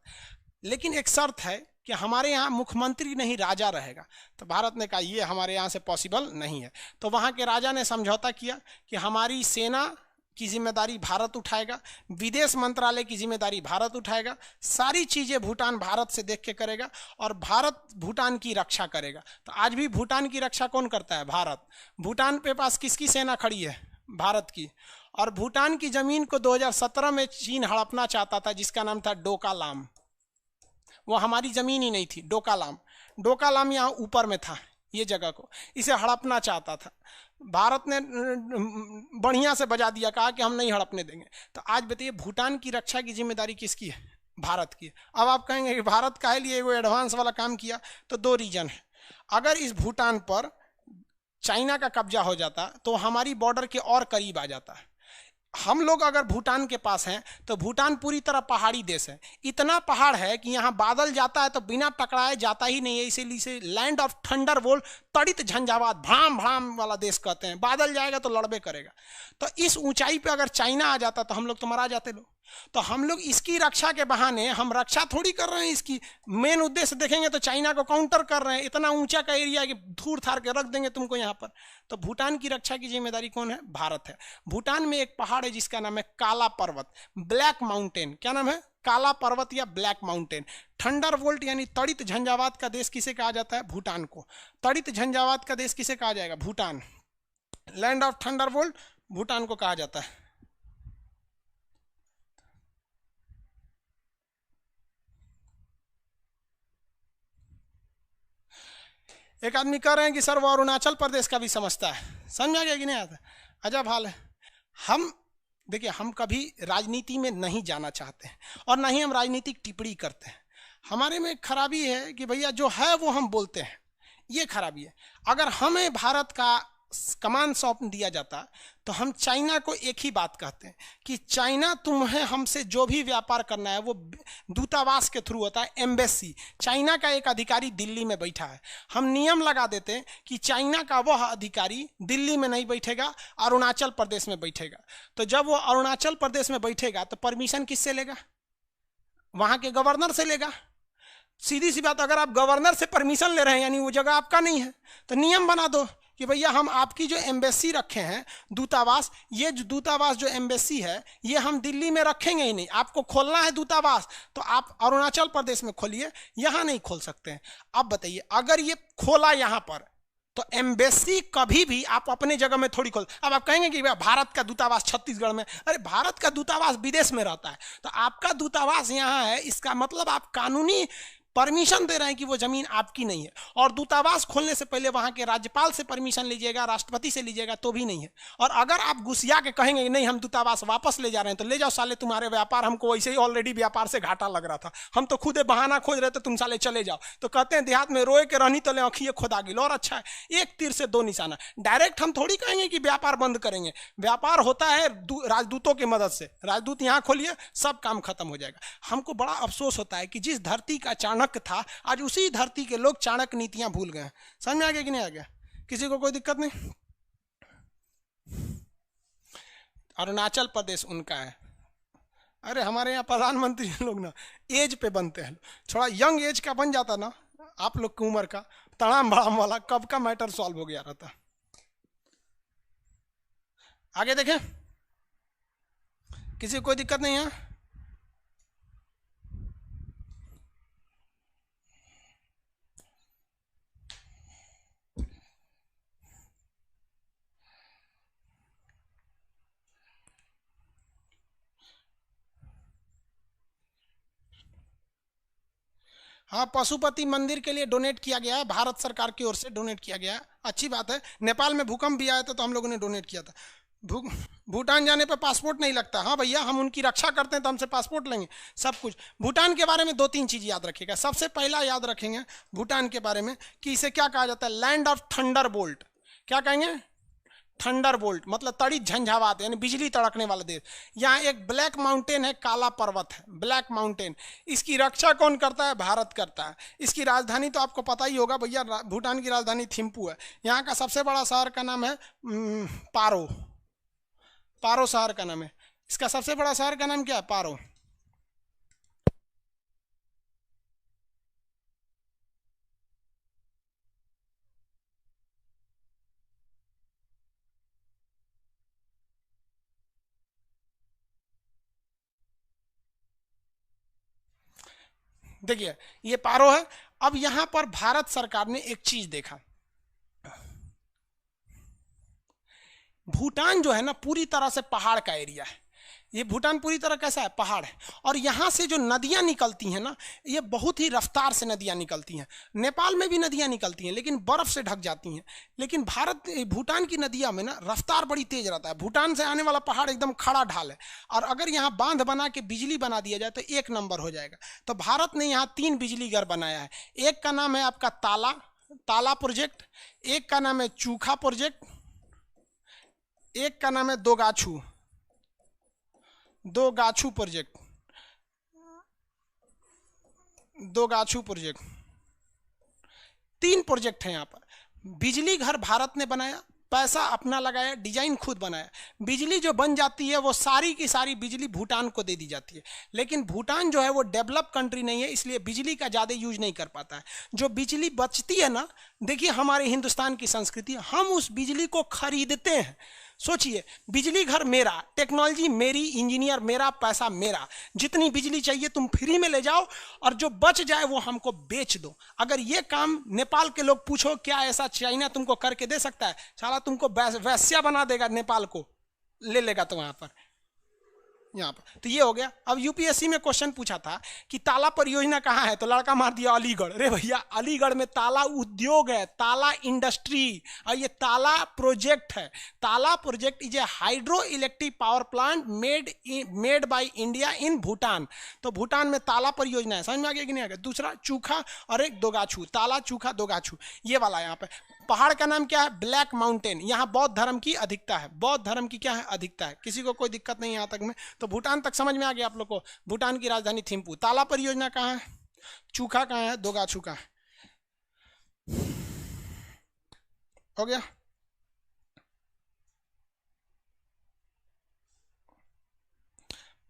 लेकिन एक शर्त है कि हमारे यहाँ मुख्यमंत्री नहीं राजा रहेगा। तो भारत ने कहा ये हमारे यहाँ से पॉसिबल नहीं है। तो वहाँ के राजा ने समझौता किया कि हमारी सेना की जिम्मेदारी भारत उठाएगा, विदेश मंत्रालय की जिम्मेदारी भारत उठाएगा, सारी चीज़ें भूटान भारत से देख के करेगा और भारत भूटान की रक्षा करेगा। तो आज भी भूटान की रक्षा कौन करता है? भारत। भूटान के पास किसकी सेना खड़ी है? भारत की। और भूटान की ज़मीन को 2017 में चीन हड़पना चाहता था, जिसका नाम था डोकालाम। वो हमारी ज़मीन ही नहीं थी, डोकालाम यहाँ ऊपर में था, ये जगह को इसे हड़पना चाहता था। भारत ने बढ़िया से बजा दिया, कहा कि हम नहीं हड़पने देंगे। तो आज बताइए भूटान की रक्षा की जिम्मेदारी किसकी है? भारत की। अब आप कहेंगे कि भारत काहे लिए वो एडवांस वाला काम किया? तो 2 रीजन है। अगर इस भूटान पर चाइना का कब्जा हो जाता तो हमारी बॉर्डर के और करीब आ जाता है। हम लोग अगर भूटान के पास हैं तो भूटान पूरी तरह पहाड़ी देश है, इतना पहाड़ है कि यहाँ बादल जाता है तो बिना टकराए जाता ही नहीं है, इसीलिए लैंड ऑफ थंडर बोल्ट, तड़ित झंझावात, भ्राम भ्राम वाला देश कहते हैं। बादल जाएगा तो लड़बे करेगा। तो इस ऊंचाई पे अगर चाइना आ जाता तो हम लोग तो मरा जाते लोग। तो हम लोग इसकी रक्षा के बहाने, हम रक्षा थोड़ी कर रहे हैं इसकी, मेन उद्देश्य देखेंगे तो चाइना को काउंटर कर रहे हैं। इतना ऊंचा का एरिया कि धूर थार के रख देंगे तुमको यहाँ पर। तो भूटान की रक्षा की जिम्मेदारी कौन है? भारत है। भूटान में एक पहाड़ है जिसका नाम है काला पर्वत, ब्लैक माउंटेन। क्या नाम है? काला पर्वत या ब्लैक माउंटेन। थंडर बोल्ट यानी तड़ित झंझावात का देश किसे कहा जाता है? भूटान को। तड़ित झंझावात का देश किसे कहा जाएगा? Bhutan. Land of thunder bolt Bhutan को कहा जाता है। एक आदमी कह रहे हैं कि सर वो अरुणाचल प्रदेश का भी समझता है। समझ आ गया कि नहीं आता? अजब हाल है। हम देखिए, हम कभी राजनीति में नहीं जाना चाहते हैं और ना ही हम राजनीतिक टिप्पणी करते हैं। हमारे में खराबी है कि भैया जो है वो हम बोलते हैं, ये खराबी है। अगर हमें भारत का कमान सौंप दिया जाता तो हम चाइना को एक ही बात कहते हैं कि चाइना तुम्हें हमसे जो भी व्यापार करना है वो दूतावास के थ्रू होता है, एम्बेसी। चाइना का एक अधिकारी दिल्ली में बैठा है, हम नियम लगा देते हैं कि चाइना का वह अधिकारी दिल्ली में नहीं बैठेगा, अरुणाचल प्रदेश में बैठेगा। तो जब वो अरुणाचल प्रदेश में बैठेगा तो परमिशन किससे लेगा? वहाँ के गवर्नर से लेगा। सीधी सी बात, अगर आप गवर्नर से परमिशन ले रहे हैं यानी वो जगह आपका नहीं है। तो नियम बना दो कि भैया हम आपकी जो एम्बेसी रखे हैं, दूतावास, ये जो दूतावास जो एम्बेसी है ये हम दिल्ली में रखेंगे ही नहीं। आपको खोलना है दूतावास तो आप अरुणाचल प्रदेश में खोलिए, यहाँ नहीं खोल सकते हैं। अब बताइए, अगर ये खोला यहाँ पर तो एम्बेसी कभी भी आप अपने जगह में थोड़ी खोल। अब आप कहेंगे कि भारत का दूतावास छत्तीसगढ़ में, अरे भारत का दूतावास विदेश में रहता है, तो आपका दूतावास यहाँ है, इसका मतलब आप कानूनी परमिशन दे रहे हैं कि वो जमीन आपकी नहीं है। और दूतावास खोलने से पहले वहां के राज्यपाल से परमिशन लीजिएगा, राष्ट्रपति से लीजिएगा, तो भी नहीं है। और अगर आप गुस्सिया के कहेंगे नहीं हम दूतावास वापस ले जा रहे हैं, तो ले जाओ साले, तुम्हारे व्यापार हमको वैसे ही ऑलरेडी व्यापार से घाटा लग रहा था, हम तो खुद बहाना खोज रहे थे, तुम साले चले जाओ। तो कहते हैं देहात में रोए के रहनी तले आँखिए खुदा गिल। और अच्छा है, एक तीर से दो निशाना। डायरेक्ट हम थोड़ी कहेंगे कि व्यापार बंद करेंगे, व्यापार होता है राजदूतों की मदद से। राजदूत यहाँ खोलिए, सब काम खत्म हो जाएगा। हमको बड़ा अफसोस होता है कि जिस धरती का चाणक्य था, आज उसी धरती के लोग चाणक्य नीतियां भूल गए हैं। समझ में आ गया कि नहीं आ गया? किसी को कोई दिक्कत नहीं? अरुणाचल प्रदेश उनका है। अरे हमारे यहाँ प्रधानमंत्री लोग ना एज पे बनते हैं, थोड़ा यंग एज का बन जाता ना आप लोग की उम्र का, तड़ाम भड़ाम वाला, कब का मैटर सॉल्व हो गया रहता। आगे देखें, किसी को कोई दिक्कत नहीं है? हाँ, पशुपति मंदिर के लिए डोनेट किया गया है, भारत सरकार की ओर से डोनेट किया गया है, अच्छी बात है। नेपाल में भूकंप भी आया था तो हम लोगों ने डोनेट किया था। भूटान जाने पे पासपोर्ट नहीं लगता। हाँ भैया, हम उनकी रक्षा करते हैं तो हमसे पासपोर्ट लेंगे, सब कुछ। भूटान के बारे में दो तीन चीज याद रखिएगा। सबसे पहला याद रखेंगे भूटान के बारे में कि इसे क्या कहा जाता है, लैंड ऑफ थंडर बोल्ट। क्या कहेंगे? थंडर बोल्ट मतलब तड़ी झंझावात, यानी बिजली तड़कने वाला देश। यहाँ एक ब्लैक माउंटेन है, काला पर्वत है, ब्लैक माउंटेन। इसकी रक्षा कौन करता है? भारत करता है। इसकी राजधानी तो आपको पता ही होगा भैया, भूटान की राजधानी थिम्पू है। यहाँ का सबसे बड़ा शहर का नाम है पारो। पारो शहर का नाम है। इसका सबसे बड़ा शहर का नाम क्या है? पारो। देखिए ये पारो है। अब यहां पर भारत सरकार ने एक चीज देखा, भूटान जो है ना पूरी तरह से पहाड़ का एरिया है। ये भूटान पूरी तरह कैसा है? पहाड़ है। और यहाँ से जो नदियाँ निकलती हैं ना, ये बहुत ही रफ्तार से नदियाँ निकलती हैं। नेपाल में भी नदियाँ निकलती हैं लेकिन बर्फ से ढक जाती हैं। लेकिन भूटान की नदियाँ में ना रफ्तार बड़ी तेज रहता है। भूटान से आने वाला पहाड़ एकदम खड़ा ढाल है, और अगर यहाँ बांध बना के बिजली बना दिया जाए तो एक नंबर हो जाएगा। तो भारत ने यहाँ 3 बिजली घर बनाया है। एक का नाम है आपका ताला प्रोजेक्ट, एक का नाम है चूखा प्रोजेक्ट, एक का नाम है दो गाछू प्रोजेक्ट। तीन प्रोजेक्ट हैं यहाँ पर। बिजली घर भारत ने बनाया, पैसा अपना लगाया, डिजाइन खुद बनाया। बिजली जो बन जाती है वो सारी की सारी बिजली भूटान को दे दी जाती है। लेकिन भूटान जो है वो डेवलप कंट्री नहीं है, इसलिए बिजली का ज़्यादा यूज नहीं कर पाता है। जो बिजली बचती है ना, देखिए हमारे हिंदुस्तान की संस्कृति, हम उस बिजली को खरीदते हैं। सोचिए, बिजली घर मेरा, टेक्नोलॉजी मेरी, इंजीनियर मेरा, पैसा मेरा। जितनी बिजली चाहिए तुम फ्री में ले जाओ, और जो बच जाए वो हमको बेच दो। अगर ये काम नेपाल के लोग पूछो क्या ऐसा चाइना तुमको करके दे सकता है? साला तुमको वैश्या बना देगा, नेपाल को ले लेगा तो वहां पर, यहाँ पर। तो ये हो गया। अब यूपीएससी में क्वेश्चन पूछा था कि ताला परियोजना कहाँ है, तो लड़का मार दिया अलीगढ़। अरे भैया, अलीगढ़ में ताला उद्योग है, ताला इंडस्ट्री, और ये ताला प्रोजेक्ट है। ताला project is a hydro electric power plant made by India in Bhutan. तो भूटान में ताला परियोजना है। समझ में आ गया कि नहीं आ गया? दूसरा चूखा और एक दोगाछू, ताला चूखा दोगाछू, ये वाला यहाँ पे। पहाड़ का नाम क्या है? Black mountain. यहाँ बौद्ध धर्म की अधिकता है। बौद्ध धर्म की क्या है? अधिकता है। किसी को कोई दिक्कत नहीं यहाँ तक में? तो भूटान तक समझ में आ गया आप लोग को। भूटान की राजधानी थिम्पू। ताला परियोजना कहाँ है? चूखा कहाँ है? दोगाछू कहाँ है? हो गया।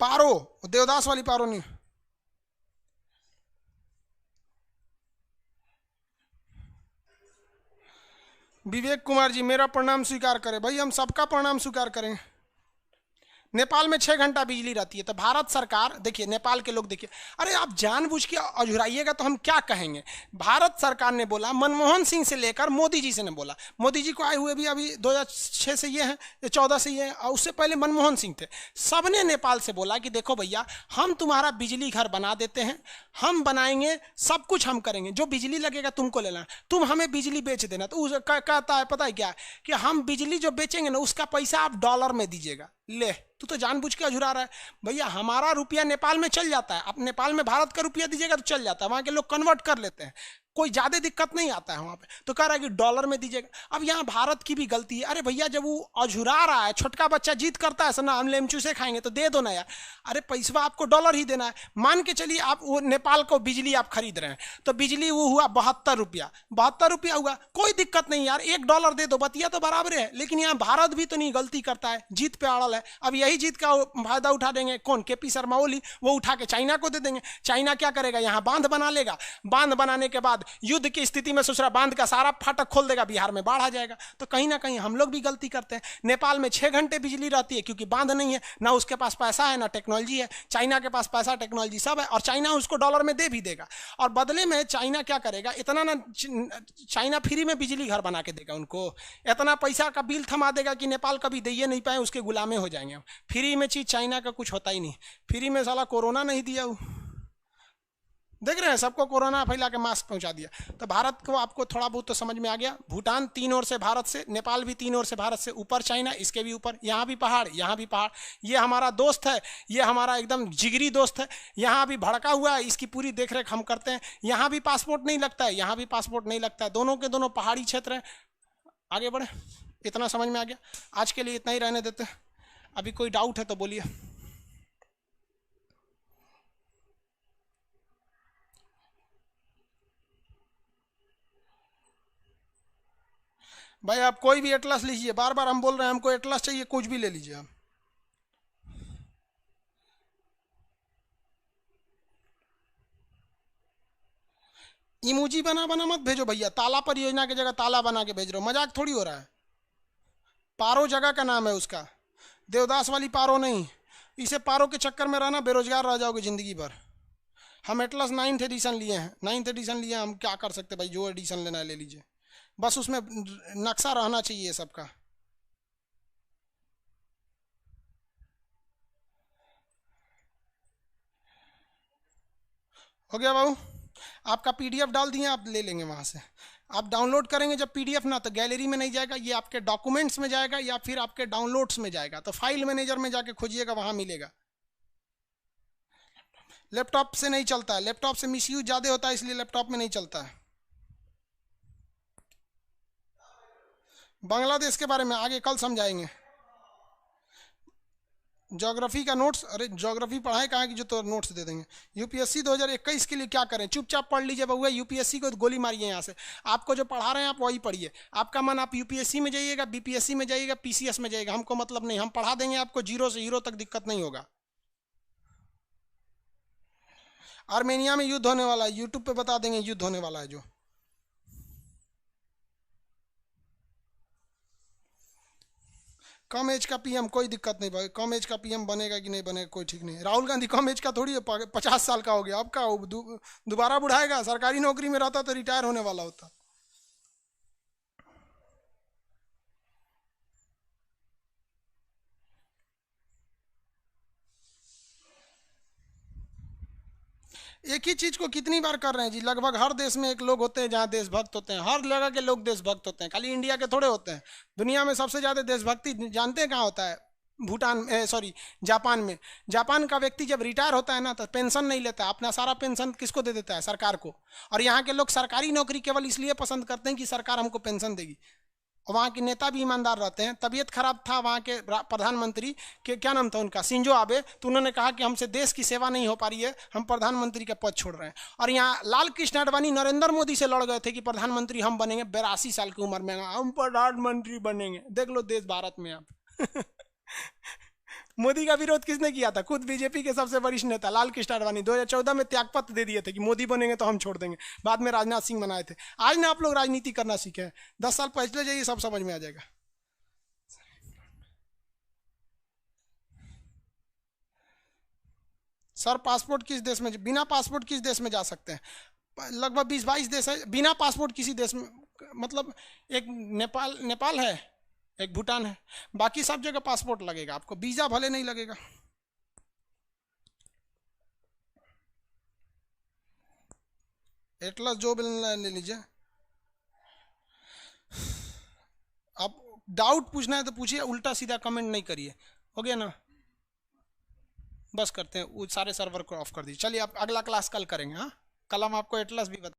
पारो, देवदास वाली पारो नहीं। विवेक कुमार जी, मेरा प्रणाम स्वीकार करें। भाई हम सबका प्रणाम स्वीकार करें। नेपाल में 6 घंटा बिजली रहती है। तो भारत सरकार देखिए, नेपाल के लोग देखिए, अरे आप जानबूझ के अझुराइएगा तो हम क्या कहेंगे। भारत सरकार ने बोला, मनमोहन सिंह से लेकर मोदी जी से ने बोला, मोदी जी को आए हुए भी अभी 2006 से ये हैं, 14 से ये हैं, और उससे पहले मनमोहन सिंह थे। सबने नेपाल से बोला कि देखो भैया, हम तुम्हारा बिजली घर बना देते हैं, हम बनाएंगे, सब कुछ हम करेंगे, जो बिजली लगेगा तुमको लेना, तुम हमें बिजली बेच देना। तो कहता है पता है क्या, कि हम बिजली जो बेचेंगे ना उसका पैसा आप डॉलर में दीजिएगा। ले, तू तो जानबूझ के अझुरा रहा है भैया। हमारा रुपया नेपाल में चल जाता है, आप नेपाल में भारत का रुपया दीजिएगा तो चल जाता है, वहां के लोग कन्वर्ट कर लेते हैं, कोई ज्यादा दिक्कत नहीं आता है वहां पे। तो कह रहा है कि डॉलर में दीजिएगा। अब यहाँ भारत की भी गलती है। अरे भैया, जब वो अझुरा रहा है, छोटका बच्चा जीत करता है ना, हम लेमचू से खाएंगे तो दे दो ना यार। अरे पैसा आपको डॉलर ही देना है। मान के चलिए आप वो नेपाल को बिजली आप खरीद रहे हैं, तो बिजली वो हुआ 72 रुपया, 72 रुपया हुआ, कोई दिक्कत नहीं यार, $1 दे दो, बतिया तो बराबर है। लेकिन यहाँ भारत भी तो नहीं गलती करता है, जीत पे अड़ल है। अब यही जीत का फायदा उठा देंगे कौन, केपी शर्मा ओली, वो उठा के चाइना को दे देंगे। चाइना क्या करेगा, यहाँ बांध बना लेगा, बांध बनाने के बाद युद्ध की स्थिति में ससुरा बांध का सारा फाटक खोल देगा, बिहार में बाढ़ आ जाएगा। तो कहीं ना कहीं हम लोग भी गलती करते हैं। नेपाल में 6 घंटे बिजली रहती है क्योंकि बांध नहीं है, ना उसके पास पैसा है ना टेक्नोलॉजी है। चाइना के पास पैसा टेक्नोलॉजी सब है, और चाइना उसको डॉलर में दे भी देगा। और बदले में चाइना क्या करेगा, इतना ना, चाइना फ्री में बिजली घर बना के देगा उनको, इतना पैसा का बिल थमा देगा कि नेपाल कभी दे नहीं पाए, उसके गुलामे हो जाएंगे। फ्री में चीज चाइना का कुछ होता ही नहीं। फ्री में साला कोरोना नहीं दिया वो, देख रहे हैं, सबको कोरोना फैला के मास्क पहुंचा दिया। तो भारत को आपको थोड़ा बहुत तो समझ में आ गया। भूटान 3 ओर से भारत से, नेपाल भी 3 ओर से भारत से, ऊपर चाइना, इसके भी ऊपर, यहाँ भी पहाड़, यहाँ भी पहाड़। ये हमारा दोस्त है, ये हमारा एकदम जिगरी दोस्त है। यहाँ भी भड़का हुआ है, इसकी पूरी देखरेख हम करते हैं। यहाँ भी पासपोर्ट नहीं लगता है, यहाँ भी पासपोर्ट नहीं लगता है। दोनों के दोनों पहाड़ी क्षेत्र हैं। आगे बढ़े, इतना समझ में आ गया। आज के लिए इतना ही रहने देते हैं। अभी कोई डाउट है तो बोलिए। भाई आप कोई भी एटलस लीजिए, बार बार हम बोल रहे हैं हमको एटलस चाहिए, कुछ भी ले लीजिए आप। इमोजी बना बना मत भेजो भैया, ताला परियोजना की जगह ताला बना के भेज रहे हो, मजाक थोड़ी हो रहा है। पारो जगह का नाम है उसका, देवदास वाली पारो नहीं। इसे पारो के चक्कर में रहना, बेरोजगार रह जाओगे जिंदगी भर। हम एटलस 9th एडिशन लिए हैं, 9th एडिशन लिए हैं, हम क्या कर सकते भाई, जो एडिशन लेना है ले लीजिए, बस उसमें नक्शा रहना चाहिए सबका। हो गया बाबू, आपका पीडीएफ डाल दिए, आप ले लेंगे वहां से। आप डाउनलोड करेंगे जब पीडीएफ ना, तो गैलरी में नहीं जाएगा, ये आपके डॉक्यूमेंट्स में जाएगा या फिर आपके डाउनलोड्स में जाएगा। तो फाइल मैनेजर में जाके खोजिएगा, वहां मिलेगा। लैपटॉप से नहीं चलता है, लैपटॉप से मिसयूज ज़्यादा होता है, इसलिए लैपटॉप में नहीं चलता है। बांग्लादेश के बारे में आगे कल समझाएंगे। ज्योग्राफी का नोट्स, अरे ज्योग्राफी पढ़ाए कहाँ की जो तो नोट्स दे देंगे। यूपीएससी 2021 के लिए क्या करें, चुपचाप पढ़ लीजिए बउआ, यूपीएससी को गोली मारिए यहाँ से। आपको जो पढ़ा रहे हैं आप वही पढ़िए। आपका मन आप यूपीएससी में जाइएगा, बीपीएससी में जाइएगा, पीसीएस में जाइएगा, हमको मतलब नहीं, हम पढ़ा देंगे आपको, 0 से हीरो तक, दिक्कत नहीं होगा। आर्मेनिया में युद्ध होने वाला है, यूट्यूब पे बता देंगे युद्ध होने वाला है जो। कम एज का पीएम कोई दिक्कत नहीं भाई, कम एज का पीएम बनेगा कि नहीं बनेगा कोई ठीक नहीं। राहुल गांधी कम एज का थोड़ी है, 50 साल का हो गया, अब का दोबारा बुढ़ाएगा, सरकारी नौकरी में रहता तो रिटायर होने वाला होता। एक ही चीज को कितनी बार कर रहे हैं जी। लगभग हर देश में एक लोग होते हैं जहाँ देशभक्त होते हैं, हर जगह के लोग देशभक्त होते हैं, खाली इंडिया के थोड़े होते हैं। दुनिया में सबसे ज्यादा देशभक्ति जानते हैं कहाँ होता है, भूटान, सॉरी जापान में। जापान का व्यक्ति जब रिटायर होता है ना, तो पेंशन नहीं लेता है, अपना सारा पेंशन किसको दे देता है, सरकार को। और यहाँ के लोग सरकारी नौकरी केवल इसलिए पसंद करते हैं कि सरकार हमको पेंशन देगी। और वहाँ के नेता भी ईमानदार रहते हैं। तबीयत खराब था वहाँ के प्रधानमंत्री के, क्या नाम था उनका, शिंजो आबे, तो उन्होंने कहा कि हमसे देश की सेवा नहीं हो पा रही है, हम प्रधानमंत्री का पद छोड़ रहे हैं। और यहाँ लाल कृष्ण आडवाणी नरेंद्र मोदी से लड़ गए थे कि प्रधानमंत्री हम बनेंगे, 82 साल की उम्र में हम प्रधानमंत्री बनेंगे। देख लो देश भारत में आप। मोदी का विरोध किसने किया था, खुद बीजेपी के सबसे वरिष्ठ नेता लाल कृष्ण आडवाणी 2014 में त्यागपत्र दे दिए थे कि मोदी बनेंगे तो हम छोड़ देंगे। बाद में राजनाथ सिंह बनाए थे। आज ना आप लोग राजनीति करना सीखे हैं, 10 साल पहले जाइए, सब समझ में आ जाएगा। सर पासपोर्ट किस देश में, बिना पासपोर्ट किस देश में जा सकते हैं? लगभग 20-22 देश है बिना पासपोर्ट किसी देश में, मतलब एक नेपाल है, एक भूटान है, बाकी सब जगह पासपोर्ट लगेगा आपको, वीजा भले नहीं लगेगा। एटलस जो भी ले लीजिए। आप डाउट पूछना है तो पूछिए, उल्टा सीधा कमेंट नहीं करिए। हो गया ना? बस करते हैं, वो सारे सर्वर को ऑफ कर दीजिए। चलिए आप अगला क्लास कल करेंगे। हाँ, कल हम आपको एटलस भी बता